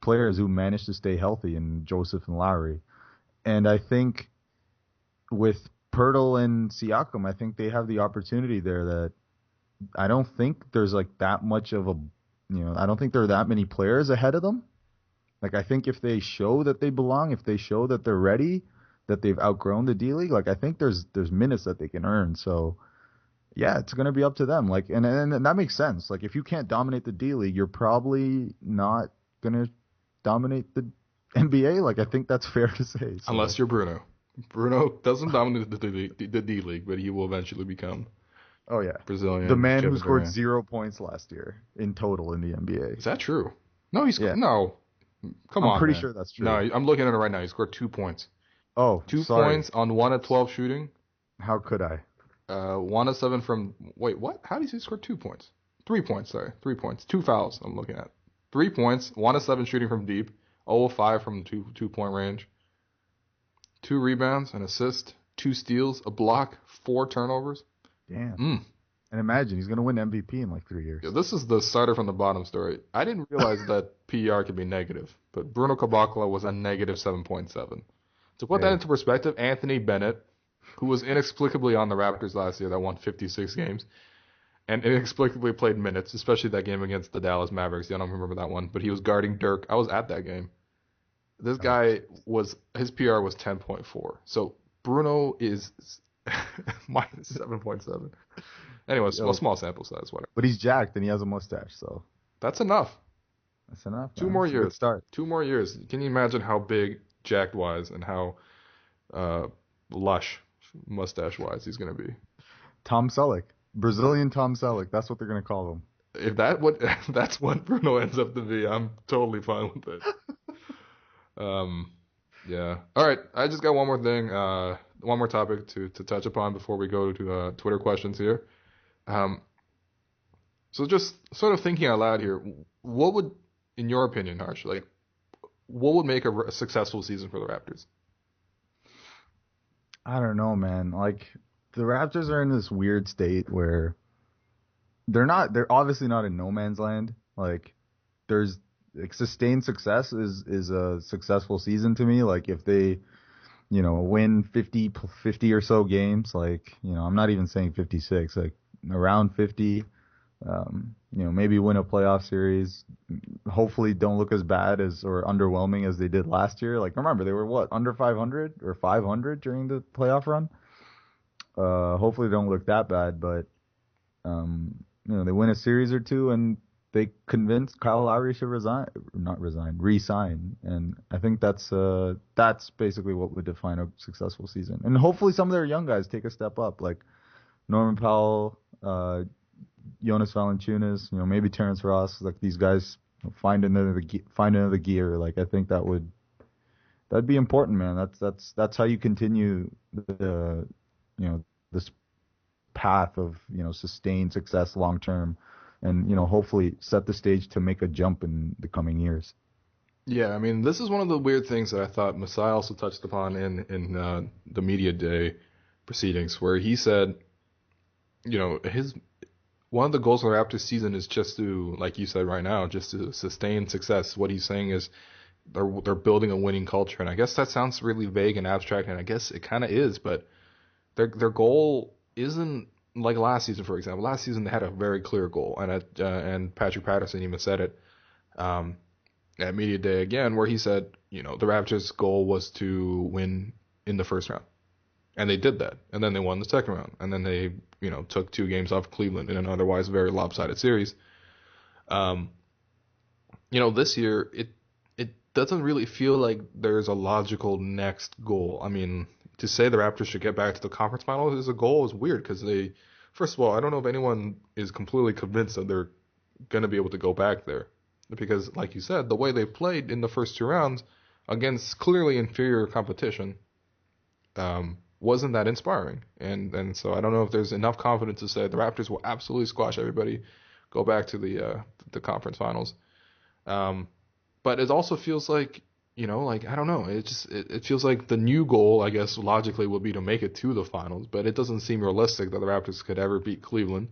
players who managed to stay healthy in Joseph and Lowry. And I think with Pirtle and Siakam, I think they have the opportunity there that I don't think there's like that much of a, I don't think there are that many players ahead of them. Like, I think if they show that they belong, if they show that they're ready, that they've outgrown the D League, like, I think there's minutes that they can earn. So, yeah, it's going to be up to them. Like, and that makes sense. Like, if you can't dominate the D League, you're probably not going to dominate the NBA. Like, I think that's fair to say. So. Unless you're Bruno. Bruno doesn't dominate the D League, but he will eventually become. Oh yeah, Brazilian. The man who scored 0 points last year in total in the NBA. Is that true? No, no. Come on. I'm pretty man. sure that's true. No, I'm looking at it right now. He scored 2 points. Oh, 2 points on 1 of 12 shooting. How could I? 1 of 7 from. Wait, what? How did he score 2 points? 3 points. Sorry, 3 points. 2 fouls. I'm looking at 3 points. 1 of 7 shooting from deep. 0 of 5 from 2-point range. 2 rebounds, an assist, 2 steals, a block, 4 turnovers. Damn. And imagine, he's going to win MVP in like 3 years. Yeah, this is the starter from the bottom story. I didn't realize that PER could be negative, but Bruno Caboclo was a negative 7.7. To put that into perspective, Anthony Bennett, who was inexplicably on the Raptors last year that won 56 games, and inexplicably played minutes, especially that game against the Dallas Mavericks. I don't remember that one, but he was guarding Dirk. I was at that game. This guy his PR was 10.4. So Bruno is minus 7.7. Anyways, small sample size, whatever. But he's jacked and he has a mustache, so that's enough. That's enough. Two more years. Start. 2 more years. Can you imagine how big jacked wise and how lush mustache wise he's gonna be? Tom Selleck, Brazilian Tom Selleck. That's what they're gonna call him. If that's what Bruno ends up to be, I'm totally fine with it. Yeah. All right. I just got one more thing, one more topic to touch upon before we go to Twitter questions here. So just sort of thinking out loud here, what would, in your opinion, Harsh, like, what would make a successful season for the Raptors? I don't know, man. Like, the Raptors are in this weird state where they're obviously not in no man's land. Like, there's sustained success is a successful season to me. Like, if they, win 50 or so games, like, I'm not even saying 56, like around 50, maybe win a playoff series. Hopefully don't look as bad or underwhelming as they did last year. Like, remember, they were under 500 or 500 during the playoff run. Hopefully don't look that bad, but, they win a series or two and they convinced Kyle Lowry to re-sign. And I think that's basically what would define a successful season. And hopefully some of their young guys take a step up, like Norman Powell, Jonas Valanciunas, maybe Terrence Ross, like these guys find another gear. Like, I think that'd be important, man. That's how you continue this path of, sustained success long term. And, hopefully set the stage to make a jump in the coming years. Yeah, I mean, this is one of the weird things that I thought Masai also touched upon in the media day proceedings, where he said, one of the goals of the Raptors season is just to, like you said right now, just to sustain success. What he's saying is they're building a winning culture, and I guess that sounds really vague and abstract, and I guess it kind of is, but their goal isn't like last season, for example. Last season they had a very clear goal, and Patrick Patterson even said it at media day again, where he said, the Raptors' goal was to win in the first round, and they did that, and then they won the second round, and then they took 2 games off Cleveland in an otherwise very lopsided series. This year it doesn't really feel like there's a logical next goal. I mean, to say the Raptors should get back to the conference finals as a goal is weird because first of all, I don't know if anyone is completely convinced that they're going to be able to go back there. Because, like you said, the way they played in the first 2 rounds against clearly inferior competition wasn't that inspiring. And so I don't know if there's enough confidence to say the Raptors will absolutely squash everybody, go back to the conference finals. But it also feels like, like, I don't know. It feels like the new goal, I guess, logically would be to make it to the finals, but it doesn't seem realistic that the Raptors could ever beat Cleveland.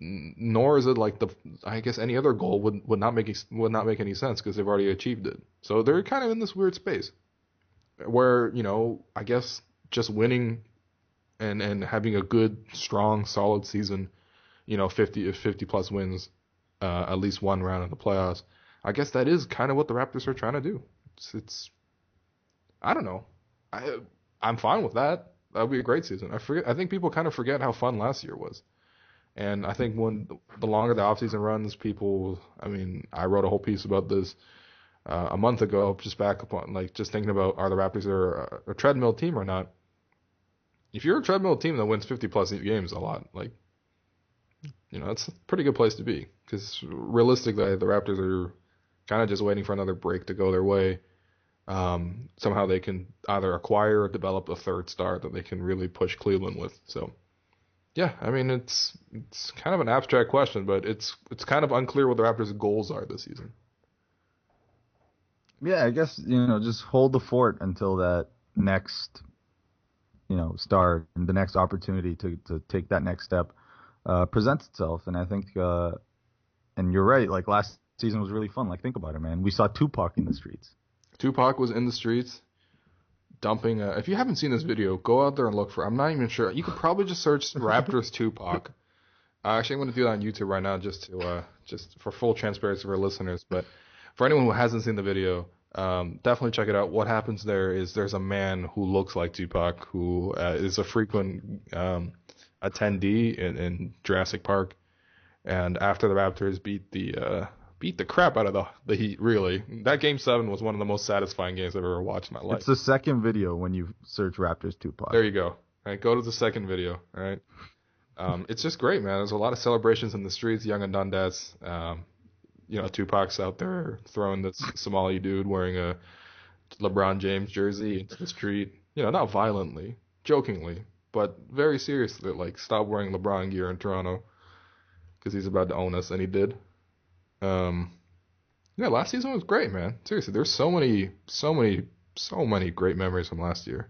Nor is it like I guess any other goal would not make any sense because they've already achieved it. So they're kind of in this weird space where, I guess just winning and having a good, strong, solid season, 50 plus wins, at least one round in the playoffs. I guess that is kind of what the Raptors are trying to do. It's I don't know. I'm fine with that. That would be a great season. I think people kind of forget how fun last year was. And I think when the longer the offseason runs, I wrote a whole piece about this a month ago, just thinking about, are the Raptors a treadmill team or not? If you're a treadmill team that wins 50 plus games a lot, that's a pretty good place to be. Because realistically, the Raptors are kind of just waiting for another break to go their way. Somehow they can either acquire or develop a third star that they can really push Cleveland with. So, yeah, it's kind of an abstract question, but it's kind of unclear what the Raptors' goals are this season. Yeah, I guess, just hold the fort until that next star and the next opportunity to take that next step presents itself. And I think, and you're right, like last season was really fun. Like think about it, man. We saw Tupac in the streets. Tupac was in the streets dumping. If you haven't seen this video, go out there and look for. I'm not even sure. You could probably just search Raptors Tupac. Actually, I'm going to do that on YouTube right now, just for full transparency for our listeners. But for anyone who hasn't seen the video, definitely check it out. What happens there is there's a man who looks like Tupac, who is a frequent attendee in Jurassic Park, and after the Raptors beat the crap out of the Heat. Really, that Game 7 was one of the most satisfying games I've ever watched in my life. It's the second video when you search Raptors Tupac. There you go. All right, go to the second video. All right. It's just great, man. There's a lot of celebrations in the streets, young and Dundas. Tupac's out there throwing this Somali dude wearing a LeBron James jersey into the street. Not violently, jokingly, but very seriously. Like, stop wearing LeBron gear in Toronto because he's about to own us, and he did. Last season was great, man. Seriously, there's so many great memories from last year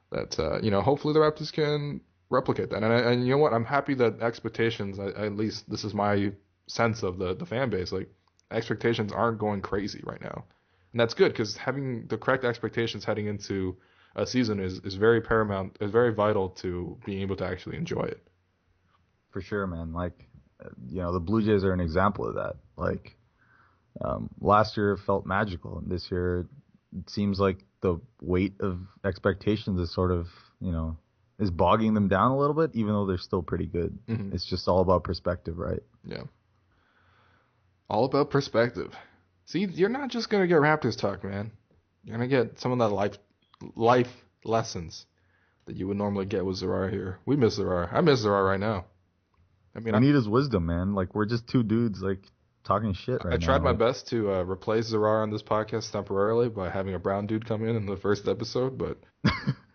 that hopefully the Raptors can replicate that. And you know what? I'm happy that expectations, at least this is my sense of the fan base, like expectations aren't going crazy right now, and that's good because having the correct expectations heading into a season is very paramount, is very vital to being able to actually enjoy it. For sure, man. Like, the Blue Jays are an example of that. Like, last year it felt magical, and this year it seems like the weight of expectations is sort of, is bogging them down a little bit, even though they're still pretty good. Mm-hmm. It's just all about perspective, right? Yeah. All about perspective. See, you're not just going to get Raptors talk, man. You're going to get some of that life lessons that you would normally get with Zarar here. We miss Zarar. I miss Zarar right now. I need his wisdom, man. Like, we're just two dudes, like, talking shit right now. I tried my best to replace Zarar on this podcast temporarily by having a brown dude come in the first episode, but,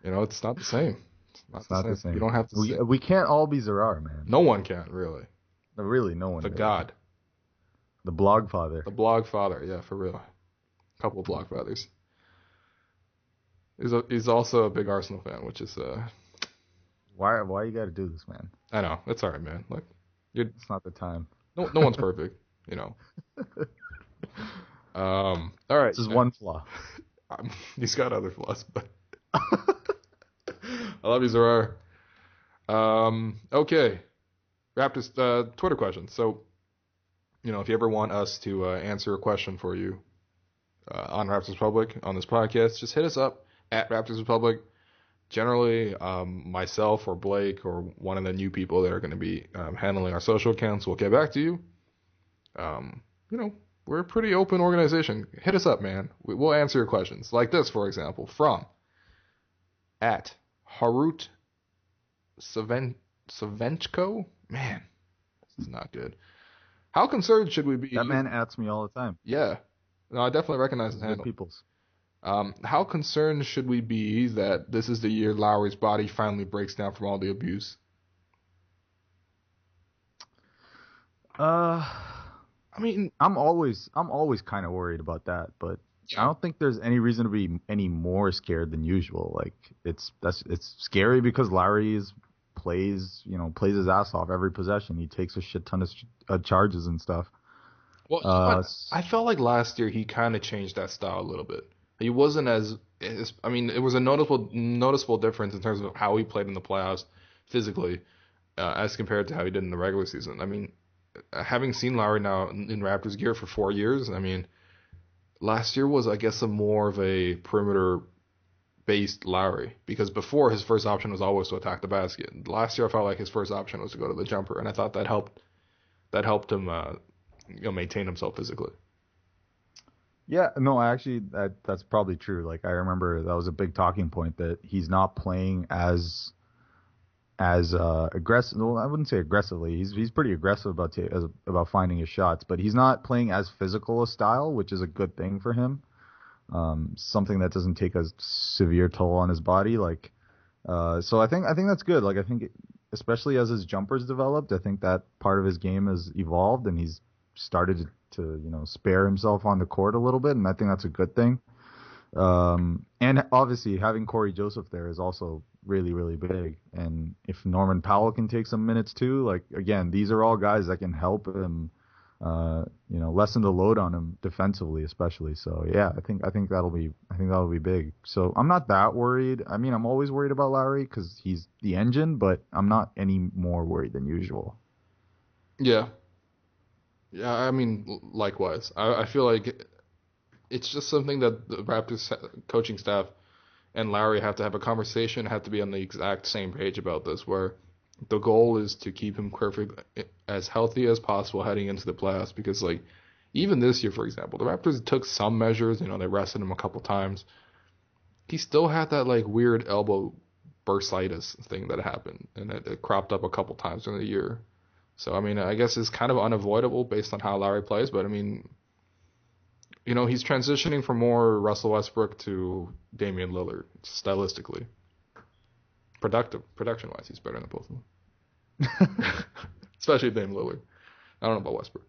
it's not the same. It's not the same. You don't have to. We can't all be Zarar, man. No one can, really. Really, no one. The God. The blog father. The blog father, yeah, for real. A couple of blog fathers. He's also a big Arsenal fan, which is Why you got to do this, man? I know, it's all right, man. Look, it's not the time. No one's perfect, All right. This is one flaw. He's got other flaws, but I love you, Zarar. Okay. Raptors Twitter question. So, if you ever want us to answer a question for you on Raptors Republic on this podcast, just hit us up at Raptors Republic. Generally, myself or Blake or one of the new people that are going to be handling our social accounts will get back to you. We're a pretty open organization. Hit us up, man. We'll answer your questions. Like this, for example, from at Harut Savenchko. Man, this is not good. How concerned should we be? That man ats me all the time. Yeah. No, I definitely recognize his handle. People's. How concerned should we be that this is the year Lowry's body finally breaks down from all the abuse? I mean, I'm always kind of worried about that, but I don't think there's any reason to be any more scared than usual. Like it's scary because Lowry plays his ass off every possession. He takes a shit ton of charges and stuff. Well, I felt like last year he kind of changed that style a little bit. He wasn't it was a noticeable difference in terms of how he played in the playoffs physically as compared to how he did in the regular season. I mean, having seen Lowry now in Raptors gear for 4 years, I mean, last year was, I guess, more of a perimeter-based Lowry, because before his first option was always to attack the basket. Last year I felt like his first option was to go to the jumper, and I thought that helped him maintain himself physically. Yeah, no, actually, that's probably true. Like, I remember that was a big talking point that he's not playing as aggressive. Well, I wouldn't say aggressively. He's pretty aggressive about finding his shots, but he's not playing as physical a style, which is a good thing for him. Something that doesn't take a severe toll on his body. Like, so I think that's good. Like, I think especially as his jumpers developed, I think that part of his game has evolved, and he's started to spare himself on the court a little bit, and I think that's a good thing. And obviously having Corey Joseph there is also really, really big. And if Norman Powell can take some minutes too, like again, these are all guys that can help him, lessen the load on him defensively, especially. So yeah, I think that'll be big. So I'm not that worried. I mean, I'm always worried about Lowry because he's the engine, but I'm not any more worried than usual. Yeah. Yeah, I mean, likewise. I feel like it's just something that the Raptors coaching staff and Lowry have to have a conversation, have to be on the exact same page about this, where the goal is to keep him perfect, as healthy as possible heading into the playoffs. Because, like, even this year, for example, the Raptors took some measures. They rested him a couple times. He still had that, like, weird elbow bursitis thing that happened, and it cropped up a couple times during the year. So, I mean, I guess it's kind of unavoidable based on how Lowry plays, but, I mean, he's transitioning from more Russell Westbrook to Damian Lillard, stylistically. Production-wise, he's better than both of them. Especially Damian Lillard. I don't know about Westbrook.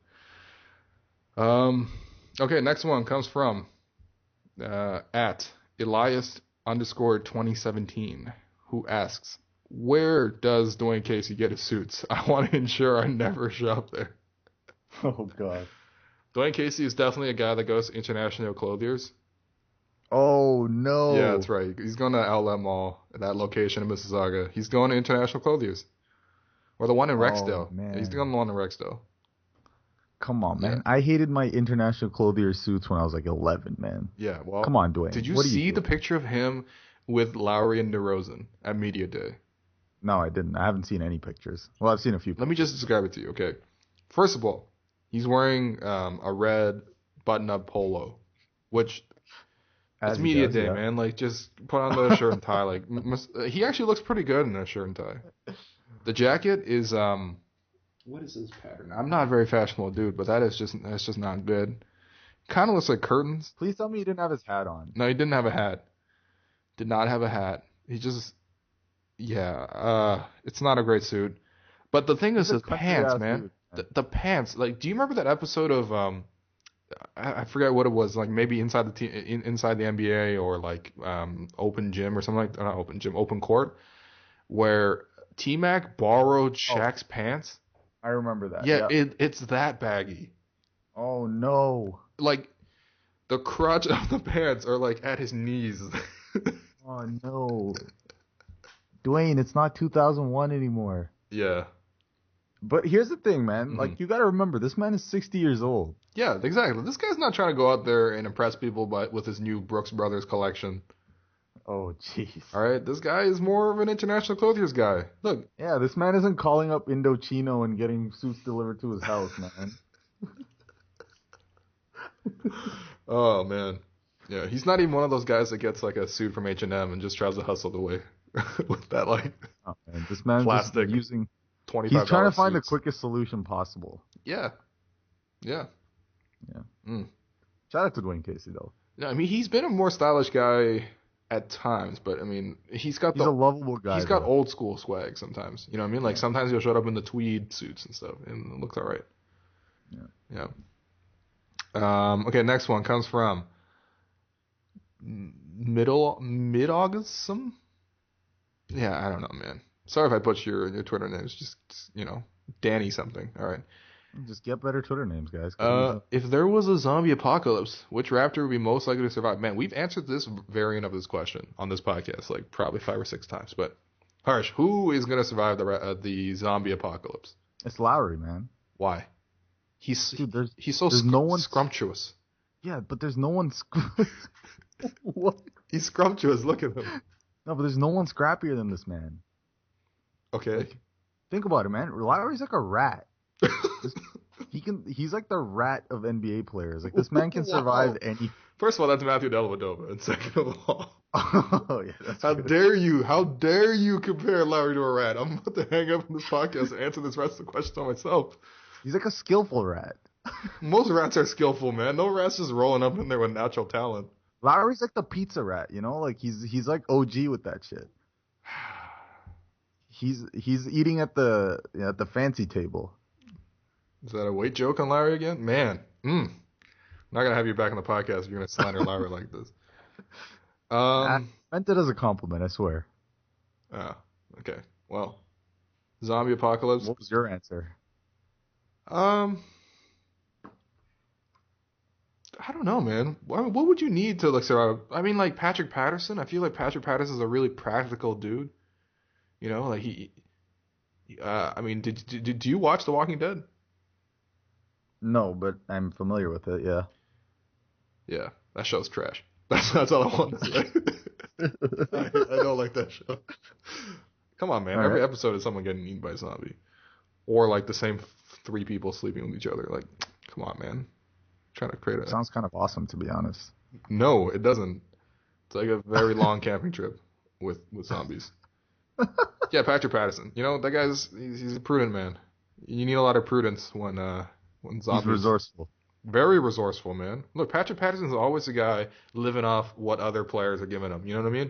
Okay, next one comes from at Elias_2017, who asks, where does Dwayne Casey get his suits? I want to ensure I never shop there. Oh, God. Dwayne Casey is definitely a guy that goes to International Clothiers. Oh, no. Yeah, that's right. He's going to Outlet Mall, that location in Mississauga. He's going to International Clothiers. Or the one in Rexdale. Man. Yeah, he's going to the one in Rexdale. Come on, man. Yeah. I hated my International Clothiers suits when I was like 11, man. Yeah, well. Come on, Dwayne. Did you see the picture of him with Lowry and DeRozan at Media Day? No, I didn't. I haven't seen any pictures. Well, I've seen a few pictures. Let me just describe it to you, okay? First of all, he's wearing a red button-up polo, which it's Media Day, yeah. Man. Like, just put on the shirt and tie. Like, he actually looks pretty good in a shirt and tie. The jacket is what is this pattern? I'm not a very fashionable dude, but that's just not good. Kind of looks like curtains. Please tell me he didn't have his hat on. No, he didn't have a hat. Did not have a hat. He just, it's not a great suit. But the thing is his pants, man. The pants. Like, do you remember that episode of I forget what it was, like maybe inside the inside the NBA or like Open Gym or something like that, not Open Gym, Open Court, where T-Mac borrowed Shaq's pants. I remember that. Yeah, it's that baggy. Oh no! Like the crotch of the pants are like at his knees. Oh no, Dwayne, it's not 2001 anymore. Yeah. But here's the thing, man. Mm-hmm. Like, you got to remember, this man is 60 years old. Yeah, exactly. This guy's not trying to go out there and impress people with his new Brooks Brothers collection. Oh, jeez. All right, this guy is more of an International Clothiers guy. Look. Yeah, this man isn't calling up Indochino and getting suits delivered to his house, man. Oh, man. Yeah, he's not even one of those guys that gets like a suit from H&M and just tries to hustle away with that like this man's plastic just using $25 He's trying to find suits. the quickest solution possible. Yeah. Shout out to Dwayne Casey though. No, I mean he's been a more stylish guy at times, but I mean he's a lovable guy. He's got old school swag sometimes. You know what I mean? Like sometimes he'll show up in the tweed suits and stuff, and it looks all right. Yeah. Okay, next one comes from Mid-August. Yeah, I don't know, man. Sorry if I butcher your Twitter name. It's just Danny something. All right. Just get better Twitter names, guys. If there was a zombie apocalypse, which Raptor would be most likely to survive? Man, we've answered this variant of this question on this podcast like probably 5 or 6 times. But Harsh, who is going to survive the zombie apocalypse? It's Lowry, man. Why? He's so scrumptious. Yeah, but there's no one. What? He's scrumptious. Look at him. No, but there's no one scrappier than this man. Okay. Like, think about it, man. Lowry's like a rat. He's like the rat of NBA players. Like, this man can survive any. First of all, that's Matthew Dellavedova, and second of all, oh yeah, that's how dare you compare Lowry to a rat? I'm about to hang up on this podcast and answer this rest of the questions on myself. He's like a skillful rat. Most rats are skillful, man. No rat's just rolling up in there with natural talent. Lowry's like the pizza rat, you know? Like he's like OG with that shit. He's eating at the fancy table. Is that a weight joke on Lowry again? Man, I'm not gonna have you back on the podcast if you're gonna slander Lowry like this. I meant it as a compliment, I swear. Okay. Well, zombie apocalypse. What was your answer? I don't know, man. What would you need to like survive? I mean, like Patrick Patterson. I feel like Patrick Patterson is a really practical dude. You know, like he. I mean, did you watch The Walking Dead? No, but I'm familiar with it. Yeah. Yeah, that show's trash. That's all I want to say. I don't like that show. Come on, man. All Every right. episode is someone getting eaten by a zombie, or like the same three people sleeping with each other. Like, come on, man. Trying to create a. Sounds kind of awesome, to be honest. No, it doesn't. It's like a very long camping trip with zombies. Yeah, Patrick Patterson. You know that he's a prudent man. You need a lot of prudence when zombies. He's resourceful. Very resourceful, man. Look, Patrick Patterson's always a guy living off what other players are giving him. You know what I mean?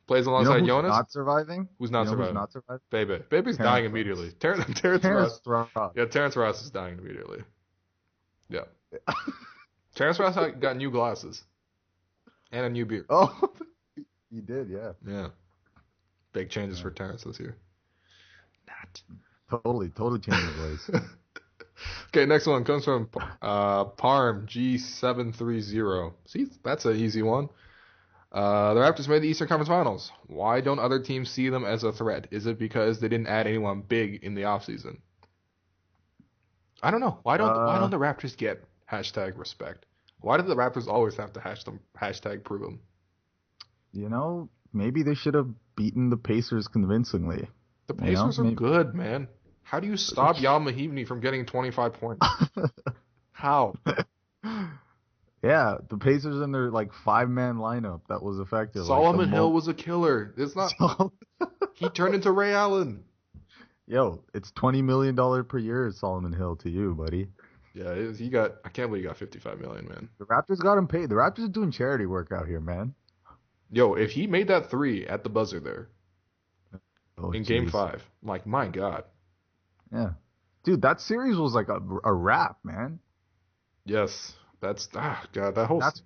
Plays alongside who's Jonas. not surviving? Who's not surviving? Who's not surviving? Bebe. Bebe's dying immediately. Terrence Ross. Ross. Yeah, Terrence Ross is dying immediately. Yeah. Terrence Ross got new glasses and a new beard. Oh, he did, yeah. Yeah. Big changes for Terrence this year. Totally changing the ways. Okay, next one comes from Parm G730. See, that's an easy one. The Raptors made the Eastern Conference Finals. Why don't other teams see them as a threat? Is it because they didn't add anyone big in the offseason? I don't know. Why don't the Raptors get #respect? Why do the Raptors always have to #prove them? You know, maybe they should have beaten the Pacers convincingly. The Pacers are good, man. How do you stop Yal Mahimni from getting 25 points? How? Yeah, the Pacers in their like 5-man lineup that was effective. Solomon Hill was a killer. It's not. He turned into Ray Allen. Yo, it's $20 million per year, Solomon Hill, to you, buddy. Yeah, I can't believe he got $55 million, man. The Raptors got him paid. The Raptors are doing charity work out here, man. Yo, if he made that 3 at the buzzer there in geez. Game 5, like, my God. Yeah. Dude, that series was like a wrap, man. Yes. God, that whole... That's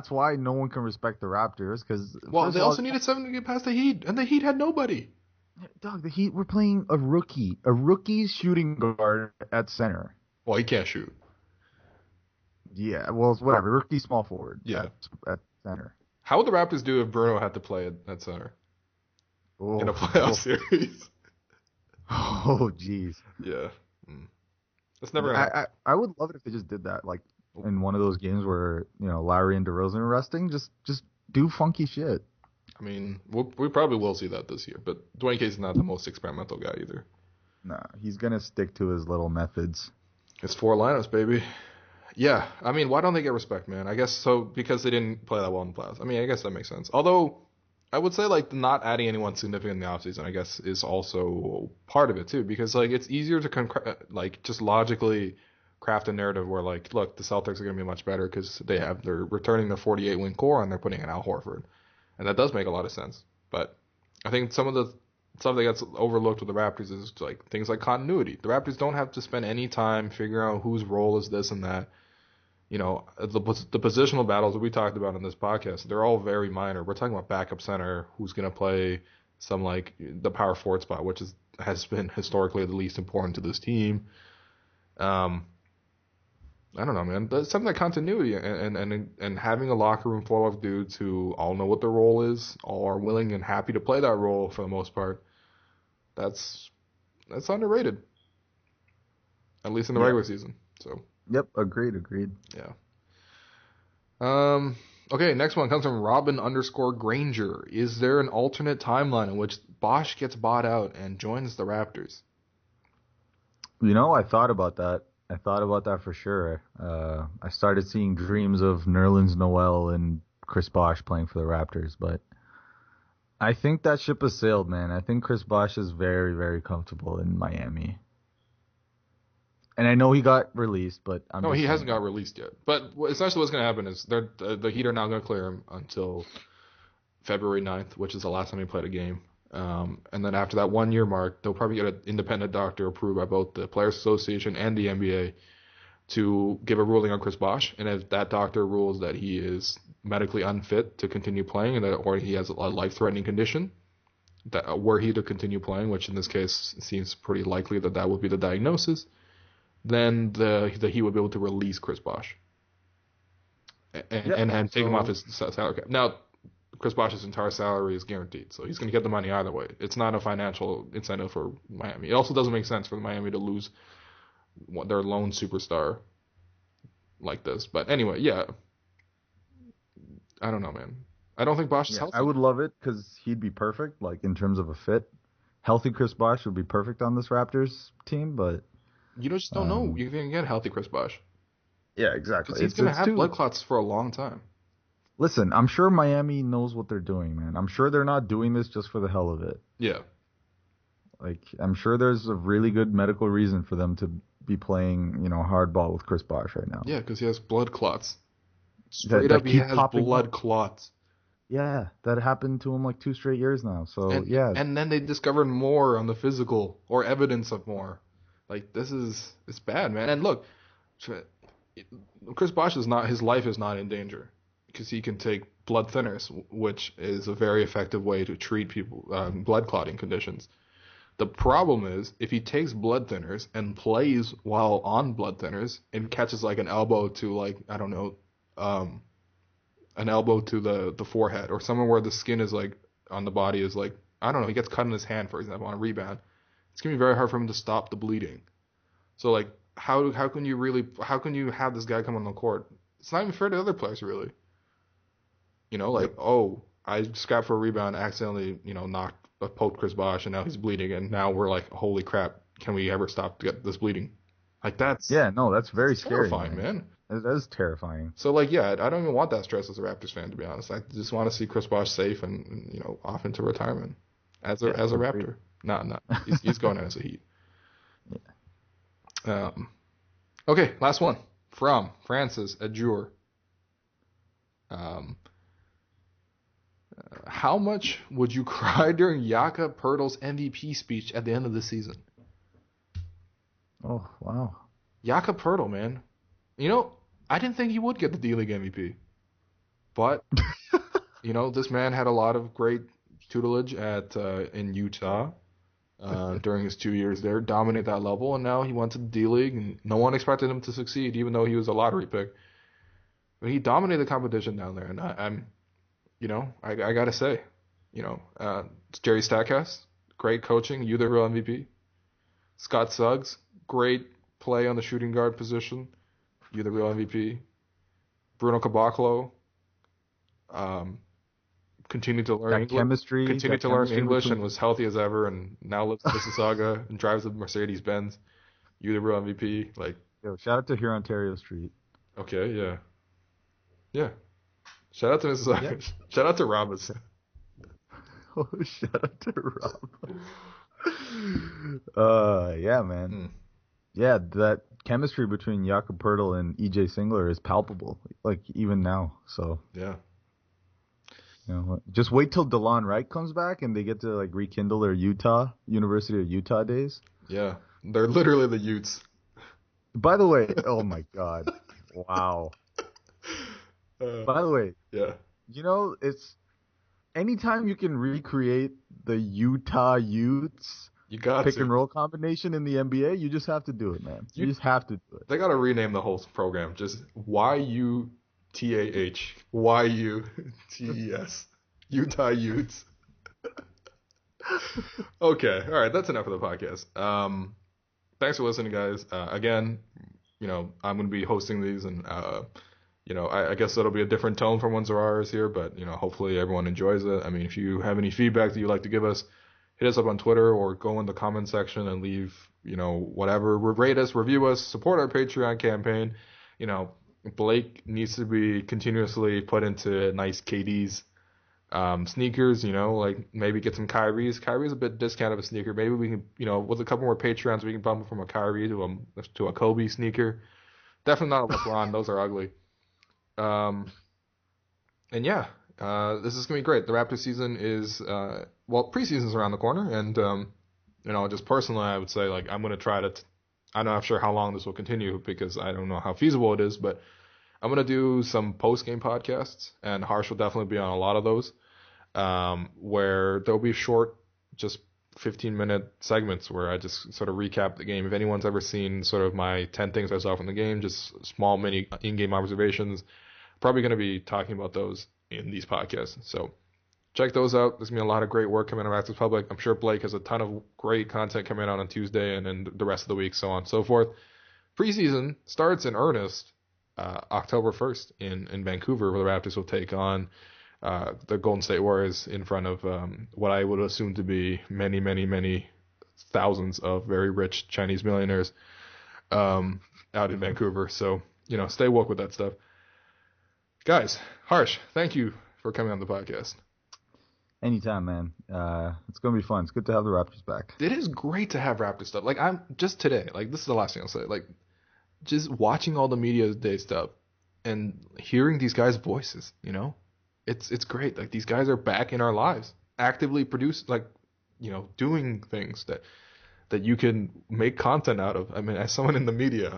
why no one can respect the Raptors, because... Well, they also needed 7 to get past the Heat, and the Heat had nobody. Dog, the Heat were playing a rookie shooting guard at center. Well, he can't shoot. Yeah, well, it's whatever. Rookie small forward. Yeah. At center. How would the Raptors do if Bruno had to play at center in a playoff series? Oh, jeez. Yeah. That's never gonna happen. I would love it if they just did that, like in one of those games where Lowry and DeRozan are resting. Just do funky shit. I mean, we probably will see that this year, but Dwayne Casey's not the most experimental guy either. Nah, he's gonna stick to his little methods. It's 4 lineups, baby. Yeah, I mean, why don't they get respect, man? I guess so because they didn't play that well in the playoffs. I mean, I guess that makes sense. Although, I would say like not adding anyone significant in the offseason, I guess, is also part of it too, because like it's easier to just logically craft a narrative where like, look, the Celtics are going to be much better because they're returning their 48-win core and they're putting in Al Horford, and that does make a lot of sense. But I think some of the stuff that gets overlooked with the Raptors is like things like continuity. The Raptors don't have to spend any time figuring out whose role is this and that. The positional battles that we talked about in this podcast, they're all very minor. We're talking about backup center who's going to play some like the power forward spot, which has been historically the least important to this team. I don't know, man. That's something like continuity and having a locker room full of dudes who all know what their role is, all are willing and happy to play that role for the most part. That's underrated, at least in the regular season. So. Yep, agreed. Yeah. Okay, next one comes from Robin_Granger. Is there an alternate timeline in which Bosch gets bought out and joins the Raptors? I thought about that. For sure. I started seeing dreams of Nerlens Noel and Chris Bosh playing for the Raptors, but I think that ship has sailed, man. I think Chris Bosh is very, very comfortable in Miami. And I know he got released, but he hasn't got released yet. But essentially what's going to happen is the Heat are not going to clear him until February 9th, which is the last time he played a game. And then after that 1-year mark, they'll probably get an independent doctor approved by both the Players Association and the NBA to give a ruling on Chris Bosh. And if that doctor rules that he is medically unfit to continue playing or he has a life-threatening condition, that were he to continue playing, which in this case seems pretty likely that would be the diagnosis, then he would be able to release Chris Bosh and take him off his salary cap. Now, Chris Bosh's entire salary is guaranteed, so he's going to get the money either way. It's not a financial incentive for Miami. It also doesn't make sense for Miami to lose their lone superstar like this. But anyway, yeah. I don't know, man. I don't think Bosh is healthy. I would love it because he'd be perfect, like in terms of a fit. Healthy Chris Bosh would be perfect on this Raptors team, but you just don't know you can get healthy Chris Bosh. Yeah, exactly. He's going to have blood clots for a long time. Listen, I'm sure Miami knows what they're doing, man. I'm sure they're not doing this just for the hell of it. Yeah. Like, I'm sure there's a really good medical reason for them to be playing, hardball with Chris Bosh right now. Yeah, because he has blood clots. Straight up, he has blood clots. Yeah, that happened to him like 2 straight years now. So, And then they discovered more on the physical or evidence of more. Like, it's bad, man. And look, Chris Bosh his life is not in danger because he can take blood thinners, which is a very effective way to treat people, blood clotting conditions. The problem is if he takes blood thinners and plays while on blood thinners and catches like an elbow to like, I don't know, an elbow to the forehead or somewhere where the skin is like on the body is like, I don't know, he gets cut in his hand, for example, on a rebound. It's going to be very hard for him to stop the bleeding. So like, how can you have this guy come on the court? It's not even fair to other players, really. I scrapped for a rebound, accidentally, poked Chris Bosh, and now he's bleeding, and now we're like, holy crap, can we ever stop to get this bleeding? Like that's very scary, terrifying, man. It is terrifying. So like, yeah, I don't even want that stress as a Raptors fan, to be honest. I just want to see Chris Bosh safe and off into retirement as a Raptor. Not he's going as a Heat. Yeah. Okay, last one from Francis Adjure. How much would you cry during Jakob Poeltl's MVP speech at the end of the season? Oh, wow. Jakob Poeltl, man. I didn't think he would get the D-League MVP. But, this man had a lot of great tutelage in Utah during his 2 years there, dominate that level, and now he went to the D-League, and no one expected him to succeed, even though he was a lottery pick. But he dominated the competition down there, and I got to say, Jerry Stackhouse, great coaching, you the real MVP. Scott Suggs, great play on the shooting guard position, you the real MVP. Bruno Caboclo, continued to learn English and was healthy as ever, and now lives in Mississauga and drives a Mercedes-Benz. You the real MVP. Like, shout out to here Ontario Street. Okay, yeah. Shout out to Mississauga. Yeah. Shout out to Robinson. Oh, shout out to Rob. Yeah, man. Yeah, that chemistry between Jakob Poeltl and EJ Singler is palpable, like even now. So yeah. Just wait till DeLon Wright comes back and they get to like rekindle their University of Utah days. Yeah, they're literally the Utes. By the way, oh my God, wow. By the way, yeah, it's anytime you can recreate the Utah Utes pick and roll combination in the NBA, you just have to do it, man. You just have to do it. They got to rename the whole program just YUTAH, YUTES, Utah Utes. Okay, all right, that's enough of the podcast. Thanks for listening, guys. Again, I'm going to be hosting these, and I guess it'll be a different tone from ones of ours here, but hopefully everyone enjoys it. I mean, if you have any feedback that you'd like to give us, hit us up on Twitter or go in the comment section and leave, whatever. Rate us, review us, support our Patreon campaign. Blake needs to be continuously put into nice KD's sneakers, like maybe get some Kyrie's. Kyrie's a bit discounted of a sneaker. Maybe we can, with a couple more Patreons, we can bump him from a Kyrie to a Kobe sneaker. Definitely not a LeBron. Those are ugly. And yeah, this is going to be great. The Raptors season is, preseason's around the corner, and, just personally, I would say, like, I'm going to try to, I'm not sure how long this will continue because I don't know how feasible it is, but I'm going to do some post-game podcasts, and Harsh will definitely be on a lot of those, where there'll be short, just 15-minute segments where I just sort of recap the game. If anyone's ever seen sort of my 10 things I saw from the game, just small mini in-game observations, probably going to be talking about those in these podcasts. So check those out. There's going to be a lot of great work coming out of Raptors Public. I'm sure Blake has a ton of great content coming out on Tuesday and then the rest of the week, so on and so forth. Preseason starts in earnest October 1st in Vancouver, where the Raptors will take on the Golden State Warriors in front of what I would assume to be many, many, many thousands of very rich Chinese millionaires out in Vancouver. So, stay woke with that stuff. Guys, Harsh, thank you for coming on the podcast. Anytime, man. It's going to be fun. It's good to have the Raptors back. It is great to have Raptors stuff. Like, I'm just today, like, this is the last thing I'll say. Like, just watching all the media day stuff and hearing these guys' voices, it's great. Like, these guys are back in our lives, actively doing things that you can make content out of. I mean, as someone in the media,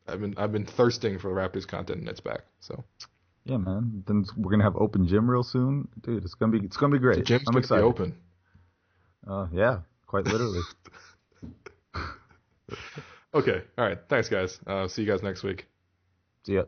I've been thirsting for Raptors content, and it's back. So. Yeah, man. Then we're gonna have open gym real soon, dude. It's gonna be great. The gym's gonna be open. Yeah, quite literally. Okay, all right. Thanks, guys. See you guys next week. See ya.